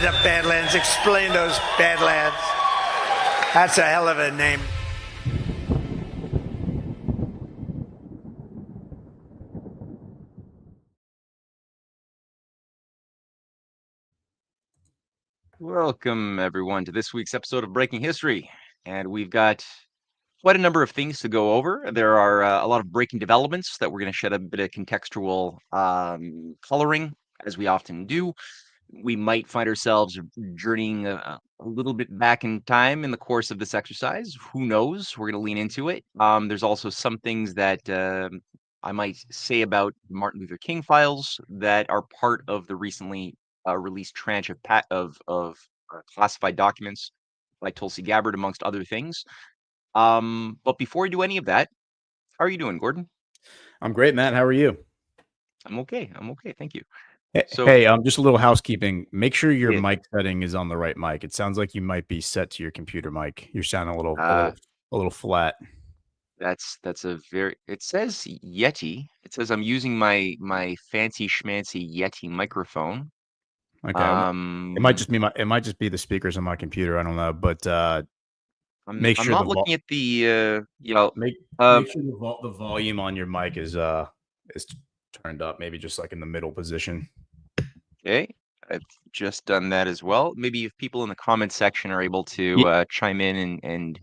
the Badlands. Explain those Badlands. That's a hell of a name. Welcome, everyone, to this week's episode of Breaking History. And we've got quite a number of things to go over. There are a lot of breaking developments that we're going to shed a bit of contextual coloring, as we often do. We might find ourselves journeying a little bit back in time in the course of this exercise. Who knows? We're going to lean into it. There's also some things that I might say about Martin Luther King files that are part of the recently released tranche of classified documents by Tulsi Gabbard, amongst other things. But before we do any of that, how are you doing, Gordon? I'm great, Matt. How are you? I'm okay. Thank you. Hey, just a little housekeeping. Make sure your Yeah. mic setting is on the right mic. It sounds like you might be set to your computer mic. You're sounding a little flat. That's a very, it says Yeti. It says I'm using my fancy schmancy Yeti microphone. Okay. It might just be the speakers on my computer. I don't know, but make I'm sure not looking at the make sure the volume on your mic is turned up, maybe just like in the middle position. Okay, I've just done that as well. Maybe if people in the comment section are able to chime in and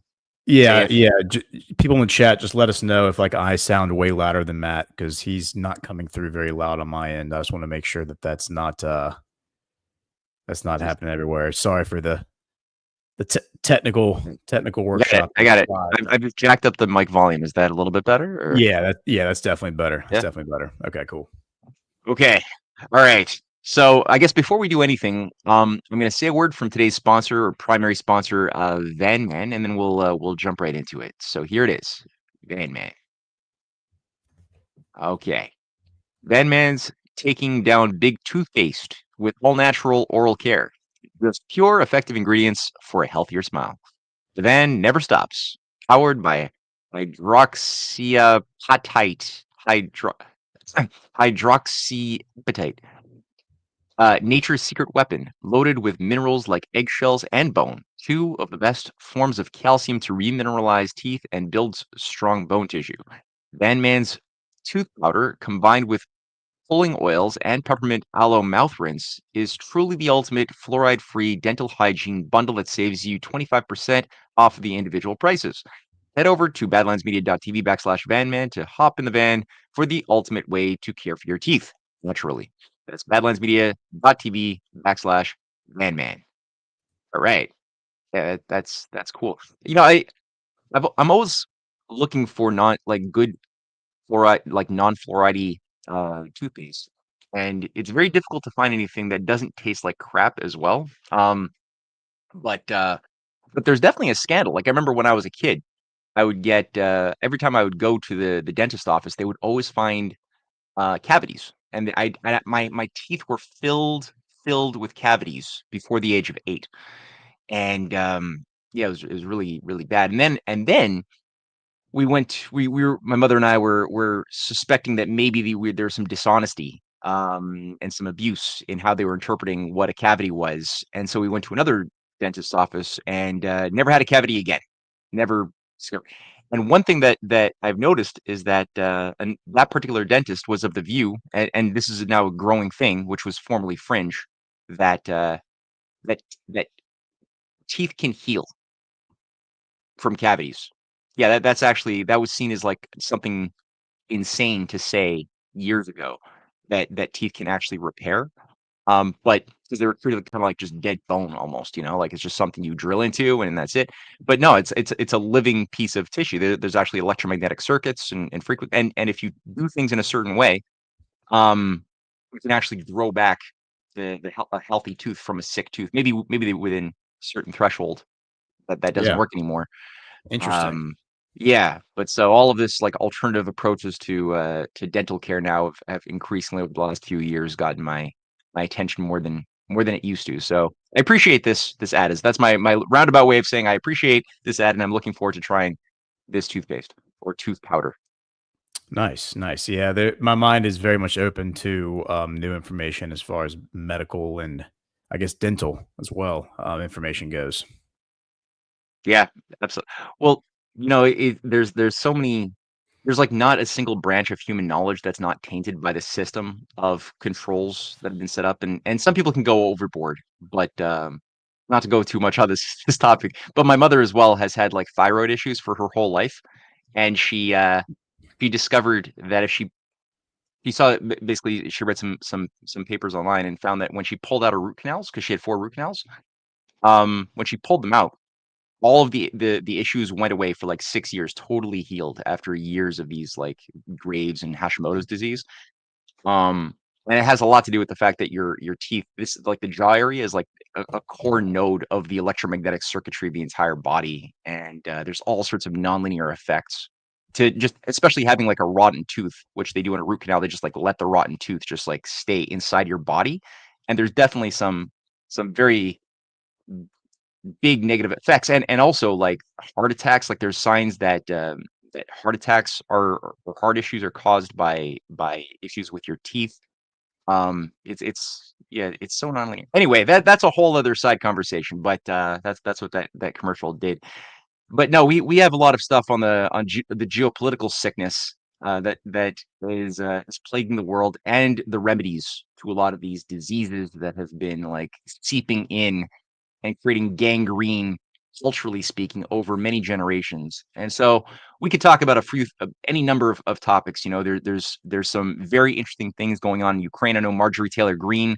people in the chat, just let us know if like I sound way louder than Matt, because he's not coming through very loud on my end. I just want to make sure that that's not happening everywhere. Sorry for the technical workshop. I got it. I've jacked up the mic volume. Is that a little bit better? Or? That's definitely better. That's definitely better. Okay, cool. Okay, all right. So I guess before we do anything, I'm going to say a word from today's sponsor or primary sponsor, Van Man, and then we'll jump right into it. So here it is, Van Man. Okay, Van Man's taking down big toothpaste with all natural oral care. Just pure, effective ingredients for a healthier smile. The van never stops. Powered by hydroxyapatite, hydroxyapatite. Nature's secret weapon, loaded with minerals like eggshells and bone, two of the best forms of calcium to remineralize teeth and build strong bone tissue. Van Man's tooth powder, combined with pulling oils and peppermint aloe mouth rinse, is truly the ultimate fluoride-free dental hygiene bundle that saves you 25% off of the individual prices. Head over to badlandsmedia.tv/vanman to hop in the van for the ultimate way to care for your teeth naturally. That's badlandsmedia.tv/vanman. All right. Yeah, that's cool. You know, I'm always looking for good fluoride, like non-fluoride toothpaste, and it's very difficult to find anything that doesn't taste like crap as well. But there's definitely a scandal. Like I remember when I was a kid, I would get every time I would go to the dentist office, they would always find cavities, and my teeth were filled with cavities before the age of 8, and yeah, it was really really bad. And then we were my mother and I were suspecting that maybe there was some dishonesty and some abuse in how they were interpreting what a cavity was, and so we went to another dentist's office and never had a cavity again. Never. And one thing that I've noticed is that that particular dentist was of the view, and this is now a growing thing, which was formerly fringe, that that that teeth can heal from cavities. Yeah, that was seen as like something insane to say years ago, that teeth can actually repair. But because they were treated kind of like just dead bone almost, like it's just something you drill into and that's it. But no, it's a living piece of tissue. There's actually electromagnetic circuits and frequent and if you do things in a certain way, we can actually grow back a healthy tooth from a sick tooth. Maybe within a certain threshold that doesn't work anymore. Interesting. Yeah, but so all of this like alternative approaches to dental care now have increasingly over the last few years gotten my attention more than it used to. So I appreciate this ad. That's my roundabout way of saying I appreciate this ad, and I'm looking forward to trying this toothpaste or tooth powder. Nice. Yeah, my mind is very much open to new information as far as medical and I guess dental as well. Information goes. Yeah, absolutely. Well, there's so many. There's like not a single branch of human knowledge that's not tainted by the system of controls that have been set up, and some people can go overboard, but not to go too much on this this topic. But my mother as well has had like thyroid issues for her whole life, and she discovered that if she saw basically she read some papers online and found that when she pulled out her root canals, because she had 4 root canals, when she pulled them out, all of the issues went away for like 6 years, totally healed after years of these like Graves and Hashimoto's disease. Um, and it has a lot to do with the fact that your teeth, this is like the jaw area is like a core node of the electromagnetic circuitry of the entire body, and there's all sorts of nonlinear effects to just, especially having like a rotten tooth, which they do in a root canal. They just like let the rotten tooth just like stay inside your body, and there's definitely some very big negative effects, and also like heart attacks. Like there's signs that that heart attacks or heart issues are caused by issues with your teeth. It's yeah, it's so nonlinear. Anyway, that's a whole other side conversation, but that's what that commercial did. But no, we have a lot of stuff on the geopolitical sickness that is plaguing the world, and the remedies to a lot of these diseases that have been like seeping in and creating gangrene, culturally speaking, over many generations. And so we could talk about any number of topics. There's some very interesting things going on in Ukraine. I know Marjorie Taylor Greene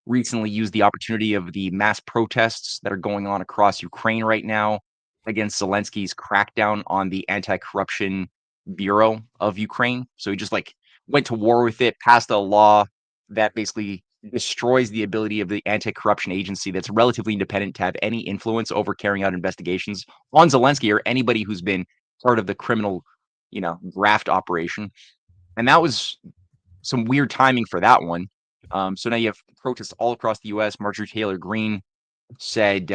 recently used the opportunity of the mass protests that are going on across Ukraine right now against Zelensky's crackdown on the anti-corruption bureau of Ukraine. So he just like went to war with it, passed a law that basically destroys the ability of the anti-corruption agency that's relatively independent to have any influence over carrying out investigations on Zelensky or anybody who's been part of the criminal, graft operation. And that was some weird timing for that one. So now you have protests all across the U.S. Marjorie Taylor Greene said,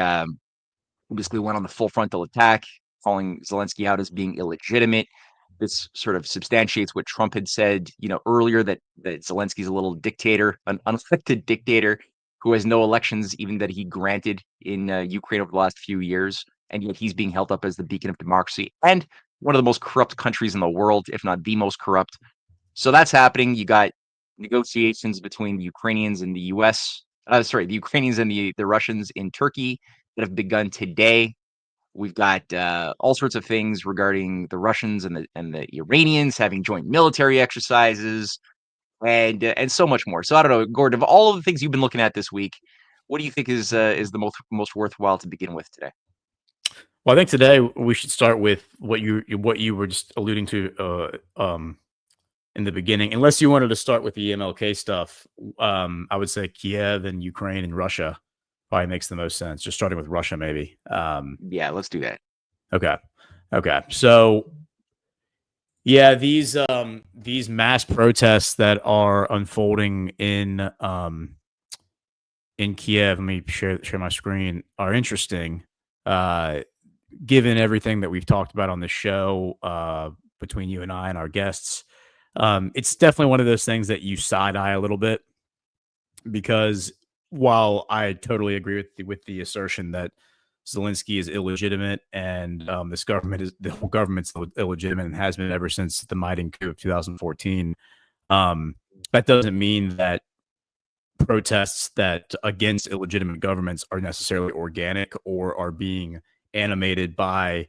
basically went on the full frontal attack, calling Zelensky out as being illegitimate. This sort of substantiates what Trump had said, earlier, that Zelensky's a little dictator, an unelected dictator who has no elections even that he granted in Ukraine over the last few years, and yet he's being held up as the beacon of democracy and one of the most corrupt countries in the world, if not the most corrupt. So that's happening. You got negotiations between the Ukrainians and the U.S. The Ukrainians and the Russians in Turkey that have begun today. We've got all sorts of things regarding the Russians and the Iranians having joint military exercises, and so much more. So I don't know, Gordon, of all of the things you've been looking at this week, what do you think is the most worthwhile to begin with today? Well, I think today we should start with what you were just alluding to in the beginning. Unless you wanted to start with the MLK stuff, I would say Kiev and Ukraine and Russia probably makes the most sense. Just starting with Russia, maybe. Yeah, let's do that. Okay. So, yeah, these mass protests that are unfolding in Kiev. Let me share my screen. Are interesting, given everything that we've talked about on the show between you and I and our guests. It's definitely one of those things that you side eye a little bit, because while I totally agree with the assertion that Zelensky is illegitimate and the whole government's illegitimate and has been ever since the Maidan coup of 2014, that doesn't mean that protests that against illegitimate governments are necessarily organic or are being animated by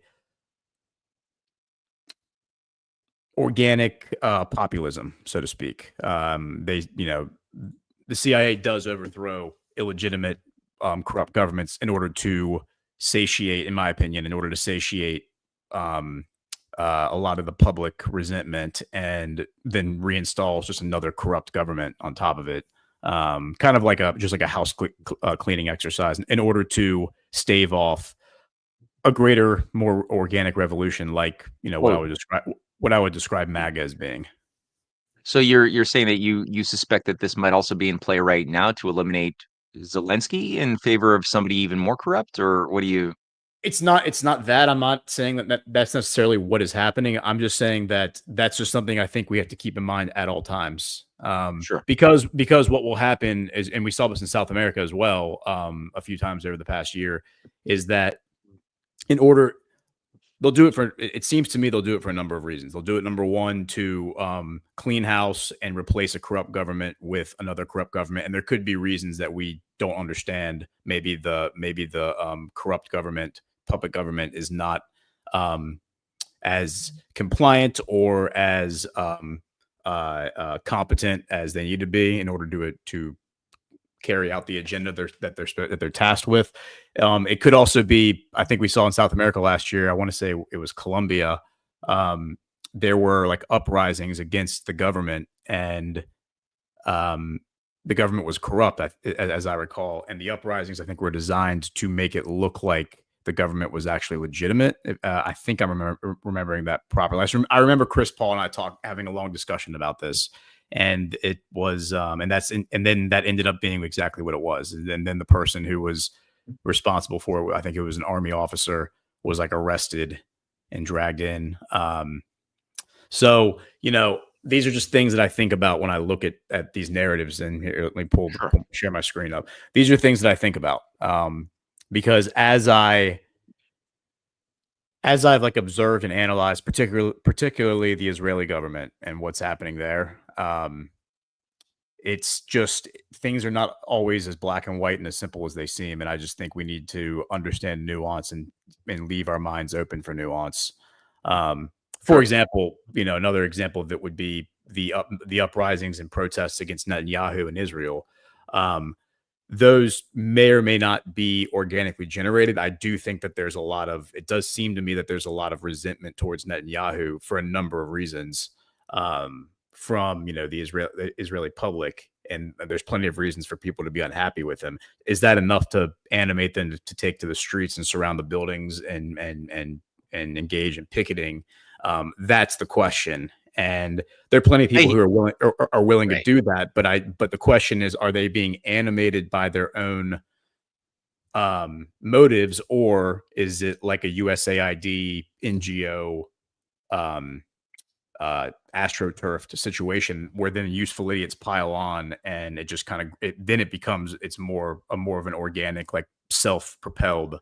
organic populism, so to speak. The CIA does overthrow illegitimate, corrupt governments in order to satiate, in my opinion, a lot of the public resentment, and then reinstalls just another corrupt government on top of it. Kind of like a house cleaning exercise in order to stave off a greater, more organic revolution, like what I would describe MAGA as being. So you're saying that you suspect that this might also be in play right now to eliminate Zelensky in favor of somebody even more corrupt, or what do you? It's not that. I'm not saying that's necessarily what is happening. I'm just saying that that's just something I think we have to keep in mind at all times. Sure. Because what will happen is, and we saw this in South America as well, a few times over the past year, is that in order they'll do it for, it seems to me they'll do it for a number of reasons. They'll do it, number one, to clean house and replace a corrupt government with another corrupt government. And there could be reasons that we don't understand. Maybe the corrupt government, puppet government, is not as compliant or as competent as they need to be in order to carry out the agenda that they're tasked with. It could also be, I think we saw in South America last year, I want to say it was Colombia. There were like uprisings against the government, and the government was corrupt, as I recall. And the uprisings, I think, were designed to make it look like the government was actually legitimate. I think I'm remembering that properly. I remember Chris Paul and I having a long discussion about this, and it was, and then that ended up being exactly what it was. And then the person who was responsible for it, I think it was an army officer, was like arrested and dragged in. So, these are just things that I think about when I look at these narratives. And here, let me share my screen up. These are things that I think about. Because as I've like observed and analyzed, particularly the Israeli government and what's happening there, it's just, things are not always as black and white and as simple as they seem. And I just think we need to understand nuance and leave our minds open for nuance. For example, another example of it would be the uprisings and protests against Netanyahu in Israel. Those may or may not be organically generated. I do think that it does seem to me that there's a lot of resentment towards Netanyahu for a number of reasons, from, the Israeli public. And there's plenty of reasons for people to be unhappy with him. Is that enough to animate them to take to the streets and surround the buildings and engage in picketing? That's the question. And there are plenty of people who are willing to do that. But the question is, are they being animated by their own motives, or is it like a USAID NGO astroturfed situation where then useful idiots pile on, and it just it's more of an organic, like self-propelled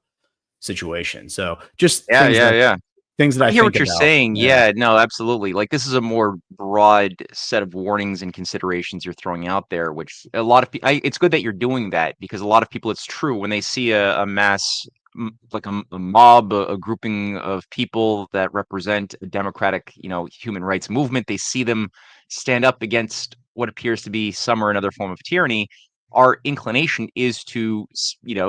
situation. So just things that I hear think what you're about. saying. Yeah, no, absolutely. Like, this is a more broad set of warnings and considerations you're throwing out there, which a lot of people, it's good that you're doing that, because a lot of people, it's true, when they see a mass, like a mob, a grouping of people that represent a democratic, human rights movement, they see them stand up against what appears to be some or another form of tyranny. Our inclination is to,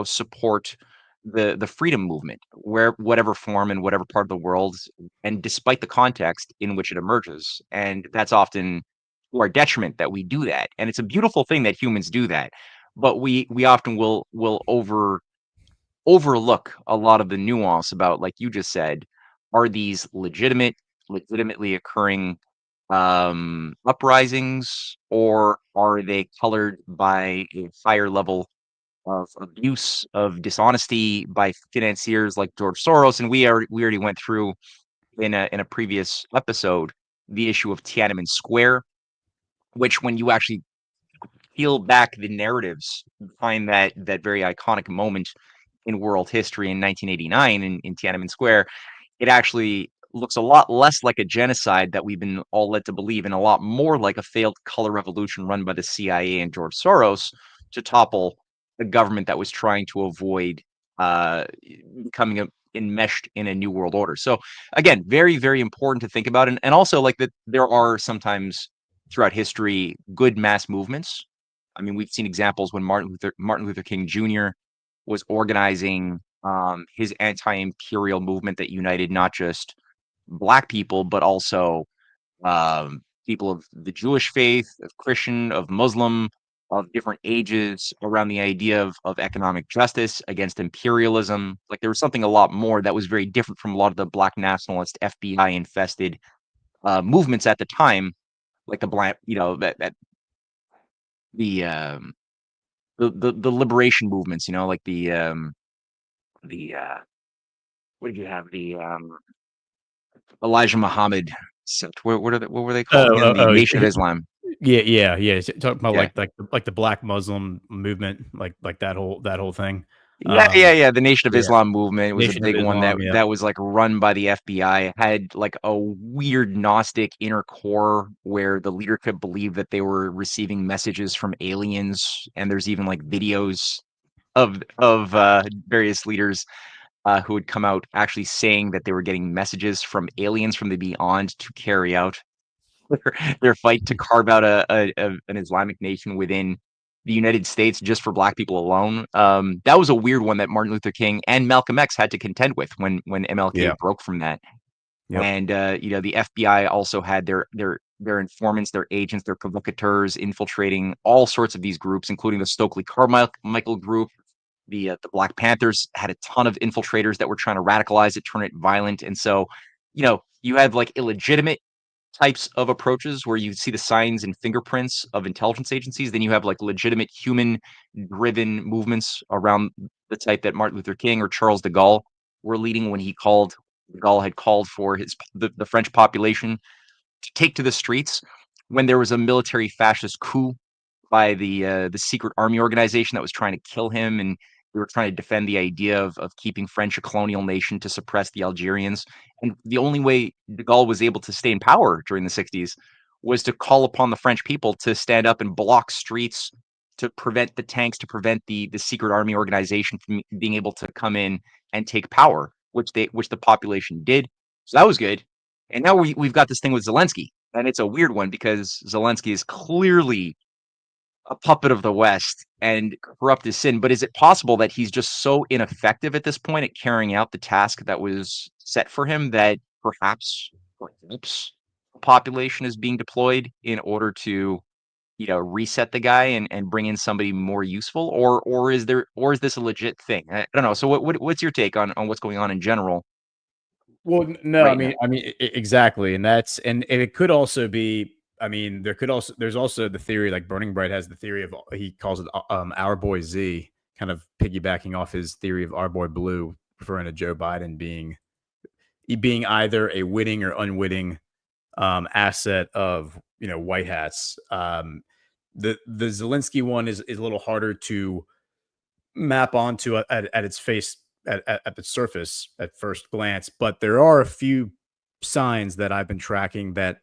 support the freedom movement, whatever form and whatever part of the world, and despite the context in which it emerges. And that's often to our detriment that we do that. And it's a beautiful thing that humans do that, but we often will overlook a lot of the nuance about, like you just said, are these legitimately occurring uprisings, or are they colored by a higher level of abuse, of dishonesty by financiers like George Soros? And we already went through in a previous episode the issue of Tiananmen Square, which, when you actually peel back the narratives, find that very iconic moment in world history in 1989 in Tiananmen Square, it actually looks a lot less like a genocide that we've been all led to believe, and a lot more like a failed color revolution run by the CIA and George Soros to topple a government that was trying to avoid becoming enmeshed in a new world order. So again, very, very important to think about. And also, like, that there are sometimes throughout history good mass movements. I mean, we've seen examples when Martin Luther King Jr. was organizing his anti-imperial movement that united not just Black people, but also people of the Jewish faith, of Christian, of Muslim, of different ages, around the idea of economic justice against imperialism. Like, there was something a lot more that was very different from a lot of the Black nationalist, FBI infested movements at the time, like the Black, that the liberation movements, like the what did you have? The Elijah Muhammad sect. What were they Oh, called again? oh, The oh, Nation of Islam. yeah. Talking about Yeah. like the Black Muslim movement, like that whole thing. Yeah. The Nation of Yeah, Islam movement was a Nation of big one that Islam. Yeah, that was like run by the FBI. It had like a weird Gnostic inner core where the leader could believe that they were receiving messages from aliens, and there's even like videos of various leaders who would come out actually saying that they were getting messages from aliens from the beyond to carry out their fight to carve out an Islamic nation within the United States just for black people alone. That was a weird one that Martin Luther King and Malcolm X had to contend with when MLK yeah, broke from that. yep. And the FBI also had their informants, their agents, their provocateurs infiltrating all sorts of these groups, including the Stokely Carmichael group. The Black Panthers had a ton of infiltrators that were trying to radicalize it, turn it violent, and so you had like illegitimate types of approaches where you see the signs and fingerprints of intelligence agencies. Then you have like legitimate human driven movements around the type that Martin Luther King or Charles de Gaulle were leading when de Gaulle had called for the French population to take to the streets when there was a military fascist coup by the secret army organization that was trying to kill him, and we were trying to defend the idea of keeping French a colonial nation to suppress the Algerians. And the only way de Gaulle was able to stay in power during the 60s was to call upon the French people to stand up and block streets to prevent the tanks, to prevent the secret army organization from being able to come in and take power, which the population did. So that was good. And now we've got this thing with Zelensky, and it's a weird one because Zelensky is clearly a puppet of the West and corrupt as sin. But is it possible that he's just so ineffective at this point at carrying out the task that was set for him that perhaps a population is being deployed in order to reset the guy and bring in somebody more useful, or is this a legit thing? I don't know. So what's your take on what's going on in general Well, no, right now? exactly, and it could also be. I mean, there's also the theory, like Burning Bright has the theory of, he calls it Our Boy Z, kind of piggybacking off his theory of Our Boy Blue, referring to Joe Biden being either a witting or unwitting asset of white hats. The Zelensky one is a little harder to map onto at its face at the surface at first glance, but there are a few signs that I've been tracking that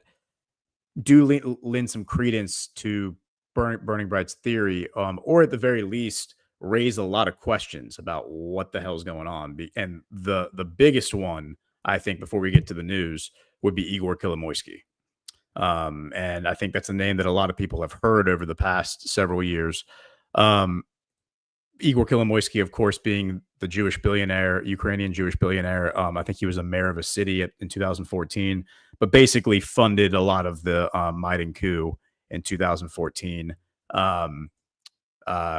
do lend some credence to Burning Bright's theory, or at the very least raise a lot of questions about what the hell's going on. And the biggest one, I think, before we get to the news, would be Igor Kolomoisky. And I think that's a name that a lot of people have heard over the past several years. Igor Kolomoisky, of course, being the Jewish billionaire, Ukrainian Jewish billionaire. I think he was a mayor of a city in 2014, but basically funded a lot of the Maidan coup in 2014.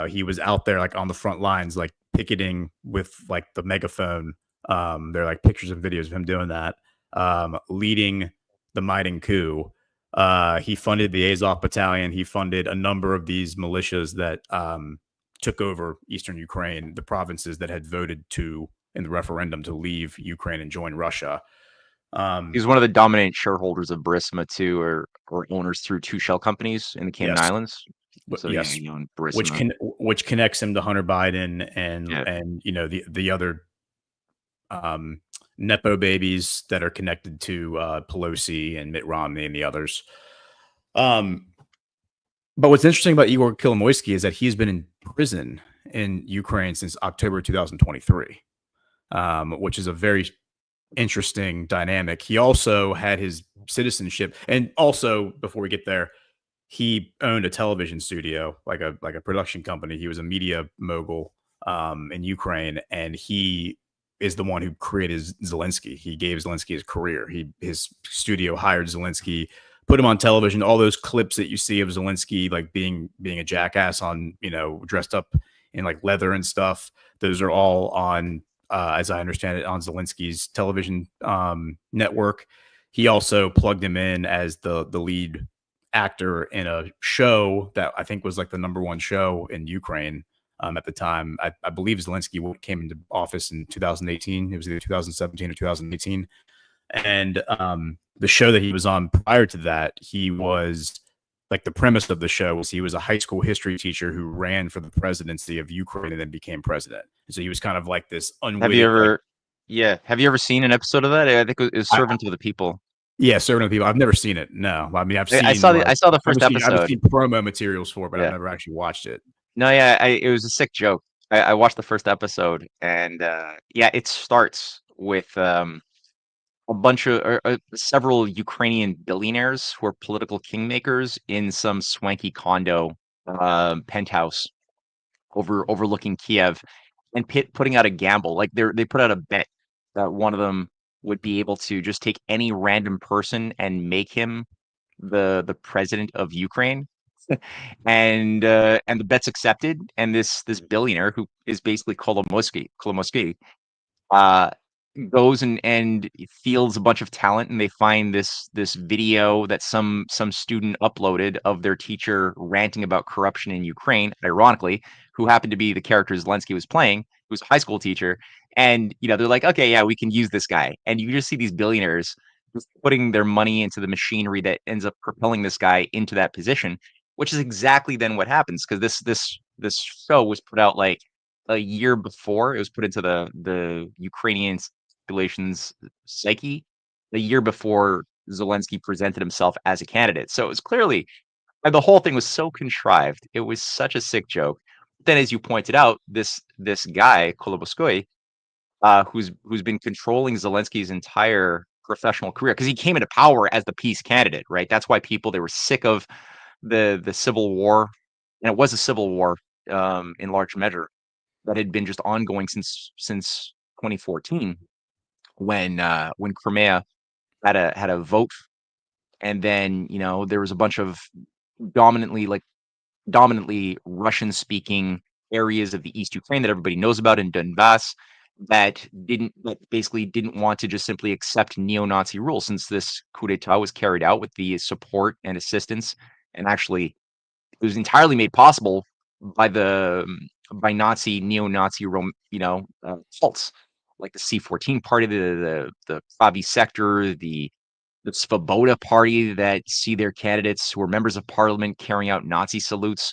He was out there like on the front lines, like picketing with like the megaphone. There are like pictures and videos of him doing that, leading the Maidan coup. He funded the Azov Battalion. He funded a number of these militias that took over eastern Ukraine, the provinces that had voted in the referendum to leave Ukraine and join Russia. He's one of the dominant shareholders of Burisma too, or owners through two shell companies in the Cayman Yes. Islands. So Yes, yeah, Burisma. which connects him to Hunter Biden and Yeah. the other nepo babies that are connected to Pelosi and Mitt Romney and the others. But what's interesting about Igor Kolomoisky is that he's been in prison in Ukraine since October 2023, which is a very interesting dynamic. He also had his citizenship, and also before we get there, he owned a television studio, like a production company. He was a media mogul in Ukraine, and he is the one who created Zelensky. He gave Zelensky his career. His studio hired Zelensky, put him on television. All those clips that you see of Zelensky like being a jackass on, dressed up in like leather and stuff, those are all on, as I understand it, on Zelensky's television network. He also plugged him in as the lead actor in a show that I think was like the #1 show in Ukraine, at the time. I believe Zelensky came into office in 2018. It was either 2017 or 2018. And the show that he was on prior to that, he was like, the premise of the show was he was a high school history teacher who ran for the presidency of Ukraine and then became president. And so he was kind of like this unwitting. Have you ever? Yeah. Have you ever seen an episode of that? I think it was Servant of the People. Yeah, Servant of the People. I've never seen it. No, I mean, I've seen. I saw the first episode. I've seen promo materials for it, but Yeah. I've never actually watched it. No, yeah, it was a sick joke. I watched the first episode, and yeah, it starts with a bunch of several Ukrainian billionaires who are political kingmakers in some swanky condo penthouse overlooking Kiev, and putting out a gamble. Like they put out a bet that one of them would be able to just take any random person and make him the president of Ukraine. And the bet's accepted, and this billionaire, who is basically Kolomoisky, uh, goes and fields a bunch of talent, and they find this video that some student uploaded of their teacher ranting about corruption in Ukraine, ironically, who happened to be the character Zelensky was playing, who's a high school teacher. And they're like, okay, yeah, we can use this guy. And you just see these billionaires just putting their money into the machinery that ends up propelling this guy into that position, which is exactly then what happens, because this show was put out like a year before. It was put into the Ukrainian population's psyche the year before Zelensky presented himself as a candidate. So it was clearly, and the whole thing was so contrived. It was such a sick joke. Then, as you pointed out, this guy Kolomoisky, who's been controlling Zelensky's entire professional career, because he came into power as the peace candidate, right? That's why they were sick of the civil war, and it was a civil war in large measure that had been just ongoing since 2014, when Crimea had a vote, and then there was a bunch of dominantly Russian speaking areas of the East Ukraine that everybody knows about in Donbass that basically didn't want to just simply accept neo-Nazi rule, since this coup d'etat was carried out with the support and assistance, and actually it was entirely made possible by Nazi neo-Nazi cults like the C14 party, the Pravi sector, the Svoboda party, that see their candidates who are members of parliament carrying out Nazi salutes.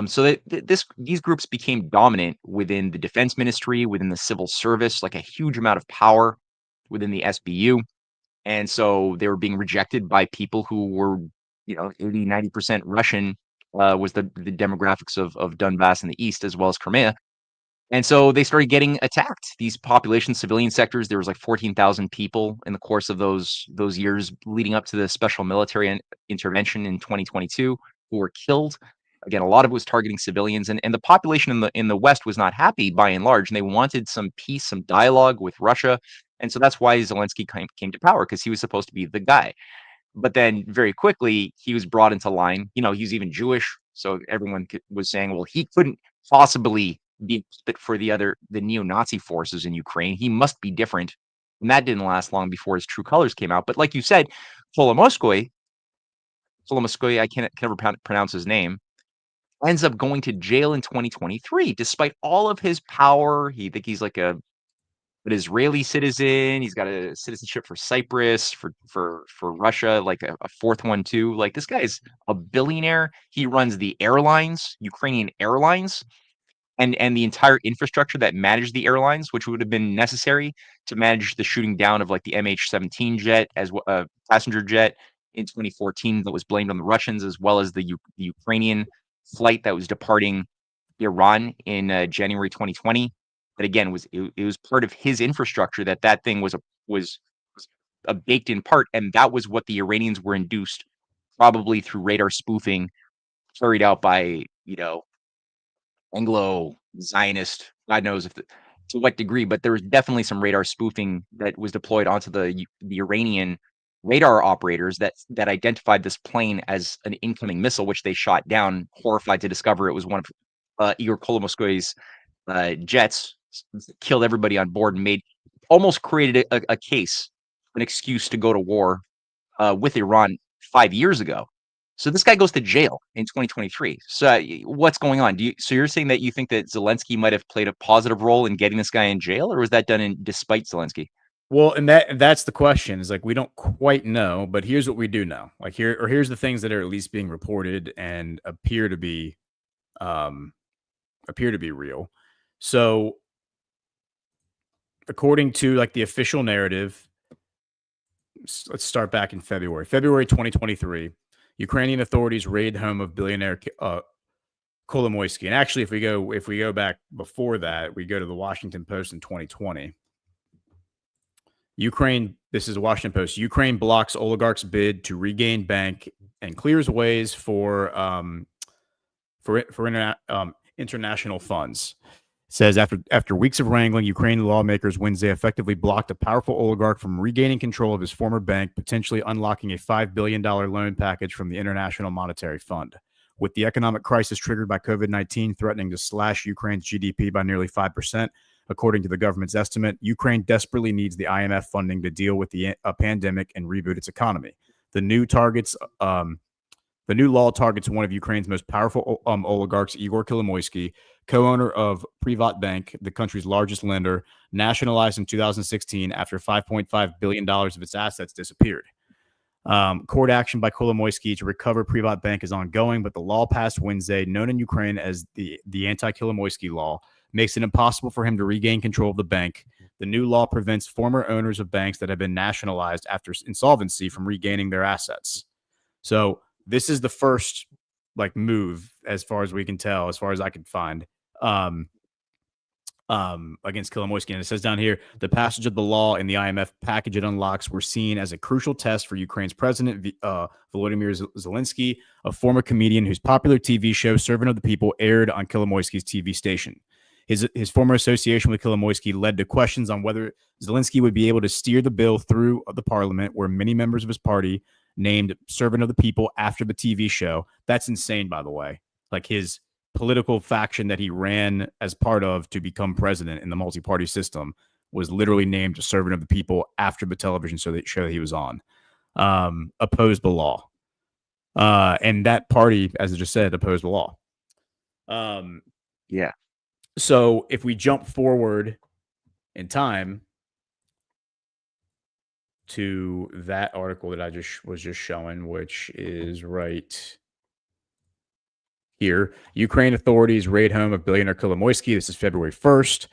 So that these groups became dominant within the defense ministry, within the civil service, like a huge amount of power within the SBU. And so they were being rejected by people who were, 80-90% Russian, was the demographics of Donbass in the east, as well as Crimea. And so they started getting attacked. These population civilian sectors, there was like 14,000 people in the course of those years leading up to the special military intervention in 2022 who were killed. Again, a lot of it was targeting civilians, and the population in the West was not happy by and large, and they wanted some peace, some dialogue with Russia. And so that's why Zelensky came to power, because he was supposed to be the guy. But then very quickly, he was brought into line. He's even Jewish. So everyone was saying, well, he couldn't possibly be fit for the neo-Nazi forces in Ukraine. He must be different. And that didn't last long before his true colors came out. But like you said, Kolomoisky, I can't never pronounce his name, ends up going to jail in 2023, despite all of his power. He's like an Israeli citizen. He's got a citizenship for Cyprus, for Russia, like a fourth one too. Like, this guy's a billionaire. He runs the airlines, Ukrainian airlines, and the entire infrastructure that managed the airlines, which would have been necessary to manage the shooting down of like the MH17 jet, as a passenger jet in 2014 that was blamed on the Russians, as well as the Ukrainian flight that was departing Iran in January 2020. That again it was part of his infrastructure. That thing was a baked in part, and that was what the Iranians were induced, probably through radar spoofing carried out by Anglo-Zionist, God knows to what degree, but there was definitely some radar spoofing that was deployed onto the Iranian radar operators that identified this plane as an incoming missile, which they shot down, horrified to discover it was one of Igor Kolomoisky's jets. Killed everybody on board and almost created a case, an excuse to go to war with Iran 5 years ago. So this guy goes to jail in 2023. So what's going on? So you're saying that you think that Zelensky might have played a positive role in getting this guy in jail, or was that done despite Zelensky? Well, and that's the question. Is like we don't quite know, but here's what we do know. Like here's the things that are at least being reported and appear to be real. So according to like the official narrative, let's start back in February 2023. Ukrainian authorities raid home of billionaire Kolomoisky. And actually, if we go back before that, we go to the Washington Post in 2020. This is the Washington Post. Ukraine blocks oligarchs' bid to regain bank and clears ways for international funds. It says after weeks of wrangling, Ukrainian lawmakers Wednesday effectively blocked a powerful oligarch from regaining control of his former bank, potentially unlocking a $5 billion loan package from the International Monetary Fund. With the economic crisis triggered by COVID-19 threatening to slash Ukraine's GDP by nearly 5%, according to the government's estimate, Ukraine desperately needs the IMF funding to deal with the pandemic and reboot its economy. The new law targets one of Ukraine's most powerful oligarchs, Igor Kolomoisky, co-owner of Privatbank, the country's largest lender, nationalized in 2016 after $5.5 billion of its assets disappeared. Court action by Kolomoisky to recover Privatbank is ongoing, but the law passed Wednesday, known in Ukraine as the anti-Kolomoisky law, makes it impossible for him to regain control of the bank. The new law prevents former owners of banks that have been nationalized after insolvency from regaining their assets. So this is the first move, as far as we can tell, as far as I could find, against Kolomoisky. And it says down here, the passage of the law and the IMF package it unlocks were seen as a crucial test for Ukraine's president, Volodymyr Zelensky, a former comedian whose popular TV show, Servant of the People, aired on Kolomoisky's TV station. His former association with Kolomoisky led to questions on whether Zelensky would be able to steer the bill through the parliament, where many members of his party named Servant of the People after the TV show. That's insane, by the way. Like his political faction that he ran as part of to become president in the multi-party system was literally named Servant of the People after the television show that he was on. Opposed the law. And that party, as I just said, opposed the law. Yeah. So if we jump forward in time to that article that I was just showing, which is right here. Ukraine authorities raid home of billionaire Kolomoisky. This is February 1st.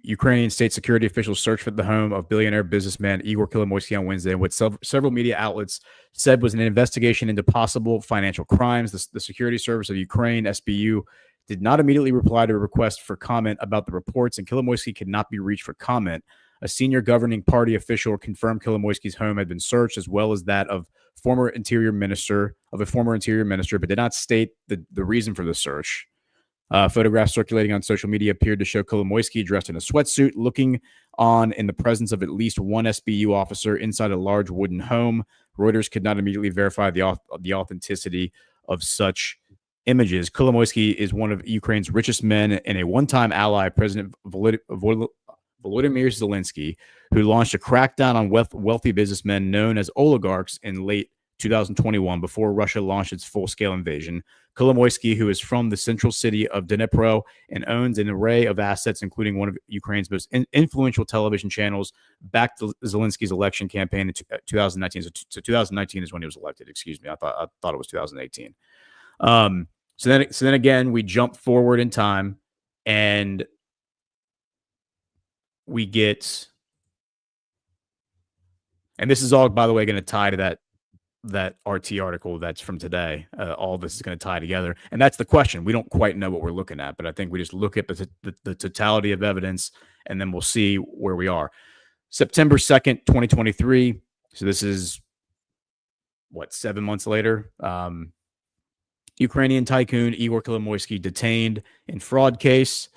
Ukrainian state security officials searched for the home of billionaire businessman Igor Kolomoisky on Wednesday, what several media outlets said was an investigation into possible financial crimes. The Security Service of Ukraine, SBU, did not immediately reply to a request for comment about the reports, and Kolomoisky could not be reached for comment. A senior governing party official confirmed Kolomoisky's home had been searched, as well as that of a former interior minister, but did not state the reason for the search. Photographs circulating on social media appeared to show Kolomoisky dressed in a sweatsuit, looking on in the presence of at least one SBU officer inside a large wooden home. Reuters could not immediately verify the authenticity of such images. Kolomoisky is one of Ukraine's richest men and a one-time ally of President Volodymyr Zelensky, who launched a crackdown on wealthy businessmen known as oligarchs in late 2021 before Russia launched its full-scale invasion. Kolomoisky, who is from the central city of Dnipro and owns an array of assets, including one of Ukraine's most influential television channels, backed Zelensky's election campaign in 2019. So 2019 is when he was elected. Excuse me. I thought it was 2018. So then again, we jump forward in time and we get, and this is all, by the way, going to tie to that RT article that's from today. All this is going to tie together. And that's the question. We don't quite know what we're looking at, but I think we just look at the totality of evidence, and then we'll see where we are. September 2nd, 2023. So this is, 7 months later? Ukrainian tycoon Igor Kolomoisky detained in fraud case.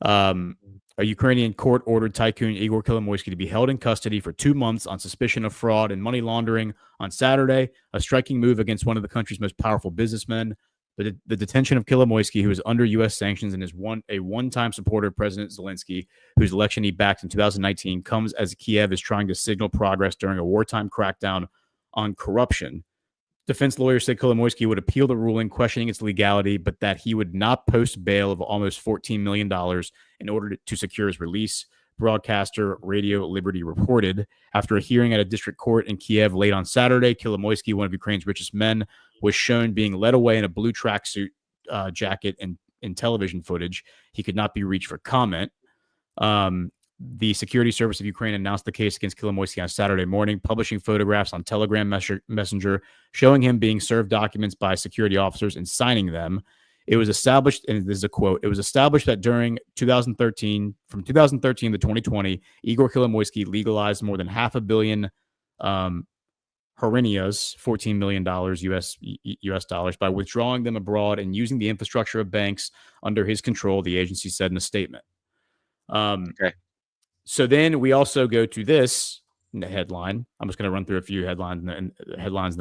A Ukrainian court ordered tycoon Igor Kolomoisky to be held in custody for 2 months on suspicion of fraud and money laundering on Saturday, a striking move against one of the country's most powerful businessmen. The detention of Kolomoisky, who is under U.S. sanctions and is a one-time supporter of President Zelensky, whose election he backed in 2019, comes as Kiev is trying to signal progress during a wartime crackdown on corruption. Defense lawyers said Kolomoisky would appeal the ruling, questioning its legality, but that he would not post bail of almost $14 million in order to secure his release. Broadcaster Radio Liberty reported. After a hearing at a district court in Kiev late on Saturday, Kolomoisky, one of Ukraine's richest men, was shown being led away in a blue tracksuit jacket and in television footage. He could not be reached for comment. The Security Service of Ukraine announced the case against Kolomoisky on Saturday morning, publishing photographs on Telegram Messenger showing him being served documents by security officers and signing them. It was established, and this is a quote, it was established that during 2013, from 2013 to 2020, Igor Kolomoisky legalized more than $500 million hryvnias, $14 million US dollars, by withdrawing them abroad and using the infrastructure of banks under his control, the agency said in a statement. Okay. So then we also go to this in the headline. I'm just going to run through a few headlines and then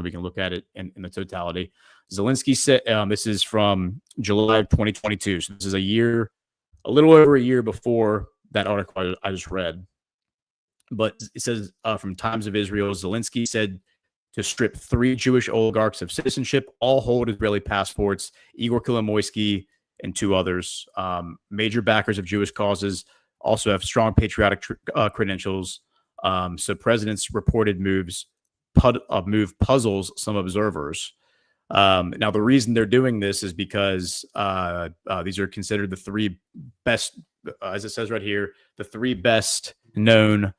we can look at it in the totality. Zelensky said, this is from July of 2022. So this is a little over a year before that article I just read. But it says from Times of Israel, Zelensky said to strip 3 Jewish oligarchs of citizenship, all hold Israeli passports, Igor Kolomoisky and 2 others, major backers of Jewish causes, also have strong patriotic credentials. So president's reported move puzzles some observers. Now, the reason they're doing this is because these are considered the 3 best, as it says right here, the 3 best known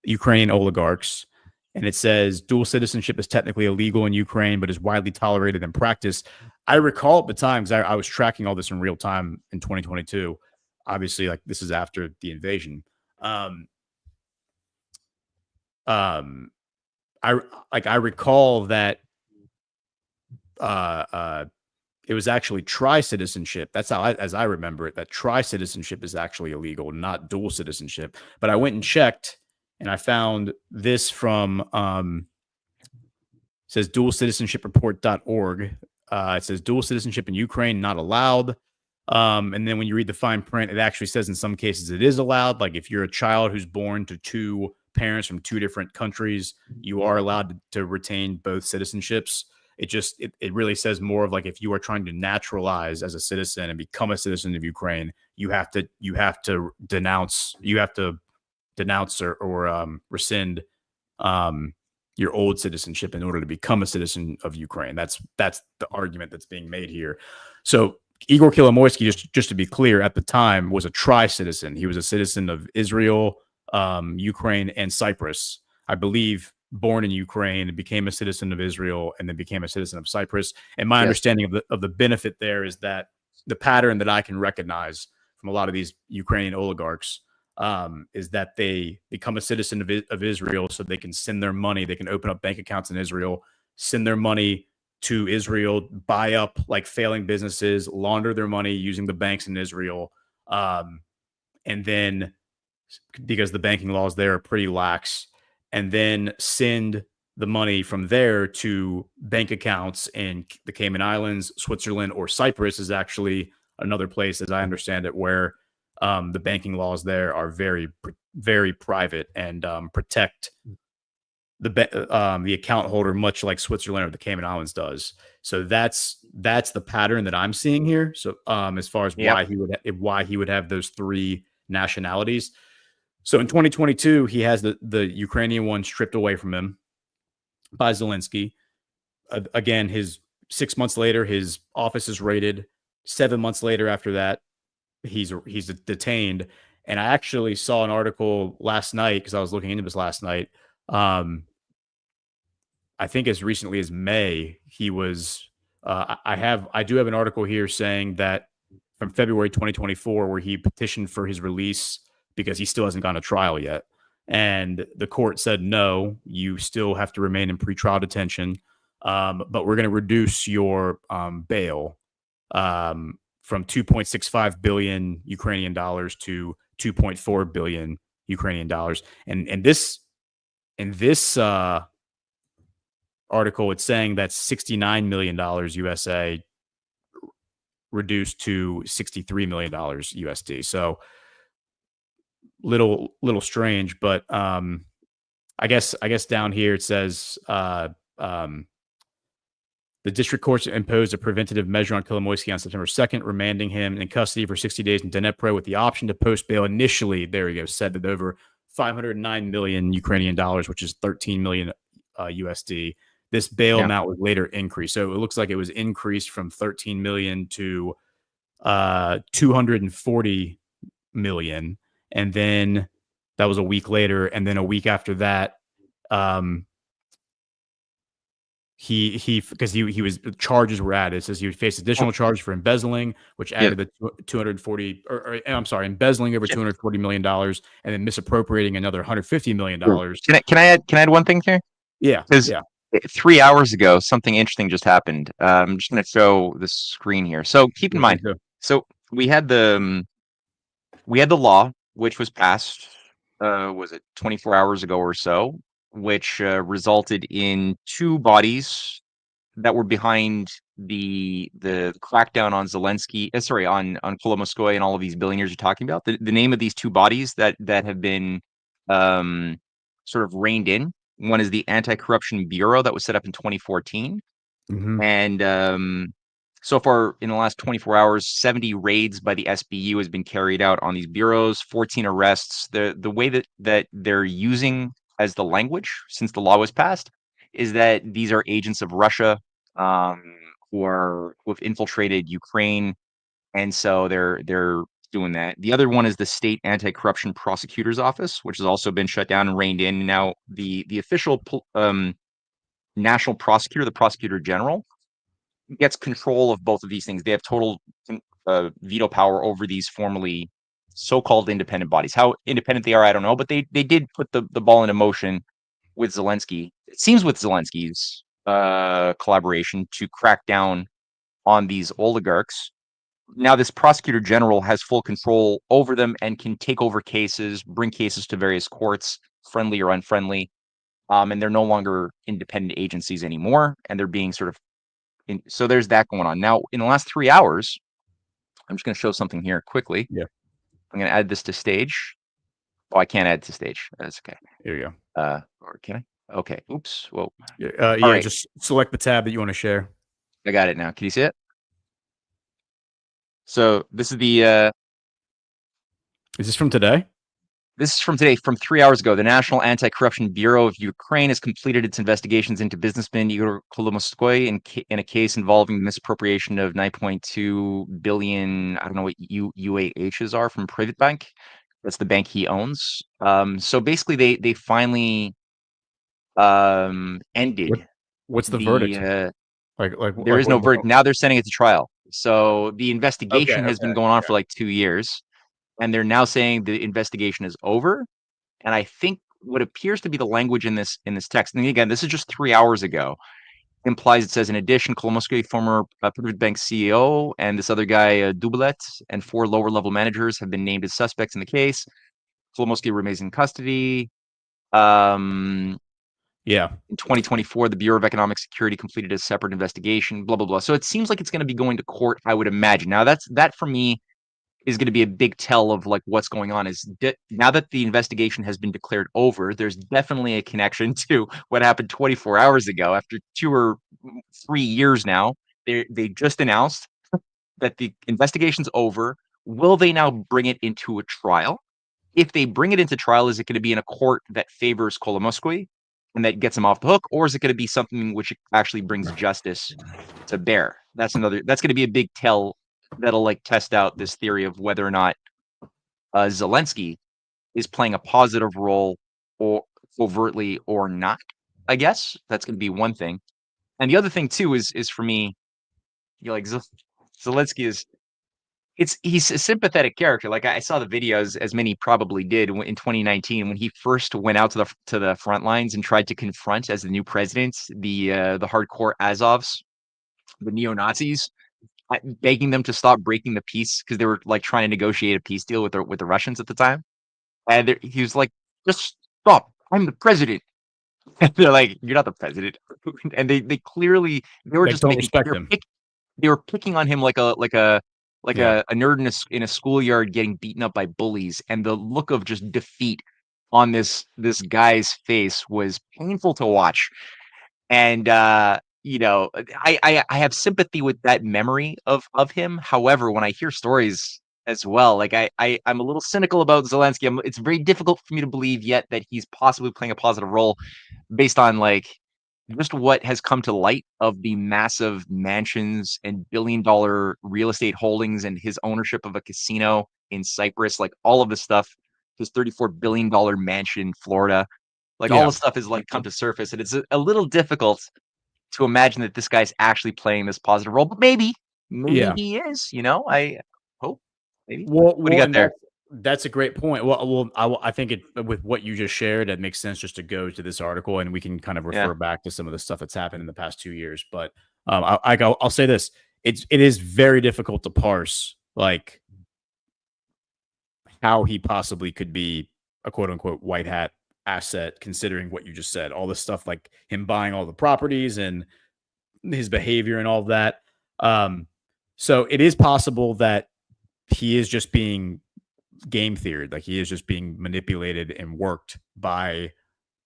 Ukrainian oligarchs. And it says dual citizenship is technically illegal in Ukraine, but is widely tolerated in practice. I recall at the time, because I was tracking all this in real time in 2022. Obviously, like this is after the invasion. I recall that it was actually tri-citizenship. That's how, as I remember it, that tri-citizenship is actually illegal, not dual citizenship. But I went and checked, and I found this from says dualcitizenshipreport.org. It says dual citizenship in Ukraine not allowed. And then when you read the fine print, it actually says in some cases it is allowed. Like if you're a child who's born to 2 parents from 2 different countries, you are allowed to retain both citizenships. It really says more of like if you are trying to naturalize as a citizen and become a citizen of Ukraine, you have to denounce or rescind your old citizenship in order to become a citizen of Ukraine. That's the argument that's being made here. So Igor Kolomoisky, just to be clear, at the time was a tri-citizen. He was a citizen of Israel, Ukraine, and Cyprus. I believe born in Ukraine, became a citizen of Israel, and then became a citizen of Cyprus. And my understanding of the benefit there is that the pattern that I can recognize from a lot of these Ukrainian oligarchs is that they become a citizen of Israel so they can send their money. They can open up bank accounts in Israel, send their money to Israel, buy up like failing businesses, launder their money using the banks in Israel. And then because the banking laws there are pretty lax, and then send the money from there to bank accounts in the Cayman Islands, Switzerland, or Cyprus is actually another place, as I understand it, where the banking laws there are very, very private and protect the account holder, much like Switzerland or the Cayman Islands does. So that's the pattern that I'm seeing here. So as far as why he would have those 3 nationalities. So in 2022, he has the Ukrainian one stripped away from him by Zelensky. Again, 6 months later, his office is raided. 7 months later, after that, he's detained. And I actually saw an article last night because I was looking into this last night. I think as recently as May, he was. I do have an article here saying that from February 2024, where he petitioned for his release because he still hasn't gone to trial yet. And the court said, no, you still have to remain in pretrial detention, but we're going to reduce your bail from 2.65 billion Ukrainian dollars to 2.4 billion Ukrainian dollars. And in this article, it's saying that $69 million USA reduced to $63 million USD. So little strange, but I guess down here it says The district courts imposed a preventative measure on Kolomoisky on September 2nd, remanding him in custody for 60 days in Dnipro with the option to post bail initially. There we go, set at over 509 million Ukrainian dollars, which is 13 million USD. This bail amount was later increased. So it looks like it was increased from 13 million to 240 million. And then that was a week later. And then a week after that, he was charges were added. It says he would face additional charges for embezzling, which added the 240 embezzling over $240 million and then misappropriating another $150 million. Can I add one thing here? Yeah. Because 3 hours ago, something interesting just happened. I'm just going to show the screen here. So keep in mind, so we had the law, which was passed, was it 24 hours ago or so, which resulted in two bodies that were behind the crackdown on Zelensky, on Kolomoisky and all of these billionaires you're talking about. The name of these two bodies that have been sort of reined in. One is the Anti-Corruption Bureau that was set up in 2014. And so far in the last 24 hours, 70 raids by the SBU has been carried out on these bureaus, 14 arrests. The way that they're using as the language since the law was passed is that these are agents of Russia who have infiltrated Ukraine, and so they're doing that. The other one is the State Anti-Corruption Prosecutor's Office, which has also been shut down and reined in. Now the official national prosecutor, the Prosecutor General, gets control of both of these things. They have total veto power over these formerly so-called independent bodies. How independent they are, I don't know, but they did put the ball into motion with Zelensky. It seems with Zelensky's collaboration to crack down on these oligarchs. Now this Prosecutor General has full control over them and can take over cases, bring cases to various courts, friendly or unfriendly, and they're no longer independent agencies anymore, and they're being sort of so there's that going on. Now in the last 3 hours, I'm just going to show something here quickly. Yeah. I'm going to add this to stage. Oh, I can't add to stage. That's okay. Here you go. Or can I? Okay. Oops. Whoa. Right. Just select the tab that you want to share. I got it now. Can you see it? So this is the. Is this from today? This is from today, from 3 hours ago. The National Anti-Corruption Bureau of Ukraine has completed its investigations into businessman Igor Kolomoisky in a case involving the misappropriation of 9.2 billion. I don't know what UAHs are from Privatbank. That's the bank he owns. So basically, they finally ended. What's the verdict? There is no verdict. Now they're sending it to trial. So the investigation has been going on for like 2 years. And they're now saying the investigation is over. And I think what appears to be the language in this text, and again, this is just 3 hours ago, implies it says, in addition, Kolomoisky, former Privatbank CEO, and this other guy, Dublet, and 4 lower-level managers have been named as suspects in the case. Kolomoisky remains in custody. In 2024, the Bureau of Economic Security completed a separate investigation, blah, blah, blah. So it seems like it's going to be going to court, I would imagine. Now, that for me is going to be a big tell of like what's going on. Is now that the investigation has been declared over, there's definitely a connection to what happened 24 hours ago. After 2 or 3 years now, they just announced that the investigation's over. Will they now bring it into a trial? If they bring it into trial, is it going to be in a court that favors Kolomoisky and that gets him off the hook, or is it going to be something which actually brings justice to bear? That's going to be a big tell that'll like test out this theory of whether or not Zelensky is playing a positive role or overtly or not. I guess that's going to be one thing. And the other thing too is for me, like Zelensky he's a sympathetic character. Like I saw the videos, as many probably did, in 2019 when he first went out to the front lines and tried to confront, as the new president, the hardcore Azovs, the neo-Nazis, begging them to stop breaking the peace because they were like trying to negotiate a peace deal with the Russians at the time. And he was like, "Just stop! I'm the president." And they're like, "You're not the president." And they clearly they were just don't respect him. They were picking on him like a nerd in a schoolyard getting beaten up by bullies. And the look of just defeat on this guy's face was painful to watch. And I have sympathy with that memory of him. However, when I hear stories as well, like I'm a little cynical about Zelensky. It's very difficult for me to believe yet that he's possibly playing a positive role based on like just what has come to light of the massive mansions and billion-dollar real estate holdings and his ownership of a casino in Cyprus, like all of this stuff, his $34 billion mansion in Florida, like all Yeah. this stuff has like come to surface, and it's a little difficult to imagine that this guy's actually playing this positive role, but maybe Yeah. he is. I hope maybe. Well, What do you got and there? that's a great point. I think with what you just shared, it makes sense just to go to this article, and we can kind of Yeah, refer back to some of the stuff that's happened in the past 2 years. But I'll say this: it is very difficult to parse like how he possibly could be a quote unquote white hat asset, considering what you just said, all this stuff like him buying all the properties and his behavior and all of that. So it is possible that he is just being game theored, like he is just being manipulated and worked by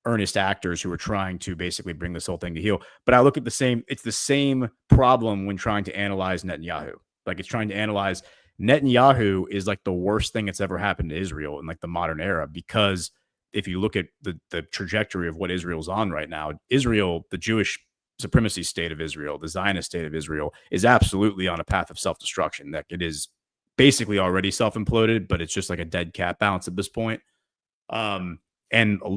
earnest actors who are trying to basically bring this whole thing to heel. But I look at it's the same problem when trying to analyze Netanyahu. Like it's trying to analyze Netanyahu is like the worst thing that's ever happened to Israel in like the modern era, because if you look at the trajectory of what Israel's on right now, Israel, the Jewish supremacy state of Israel, the Zionist state of Israel, is absolutely on a path of self-destruction. That it is basically already self-imploded, but it's just like a dead cat bounce at this point. And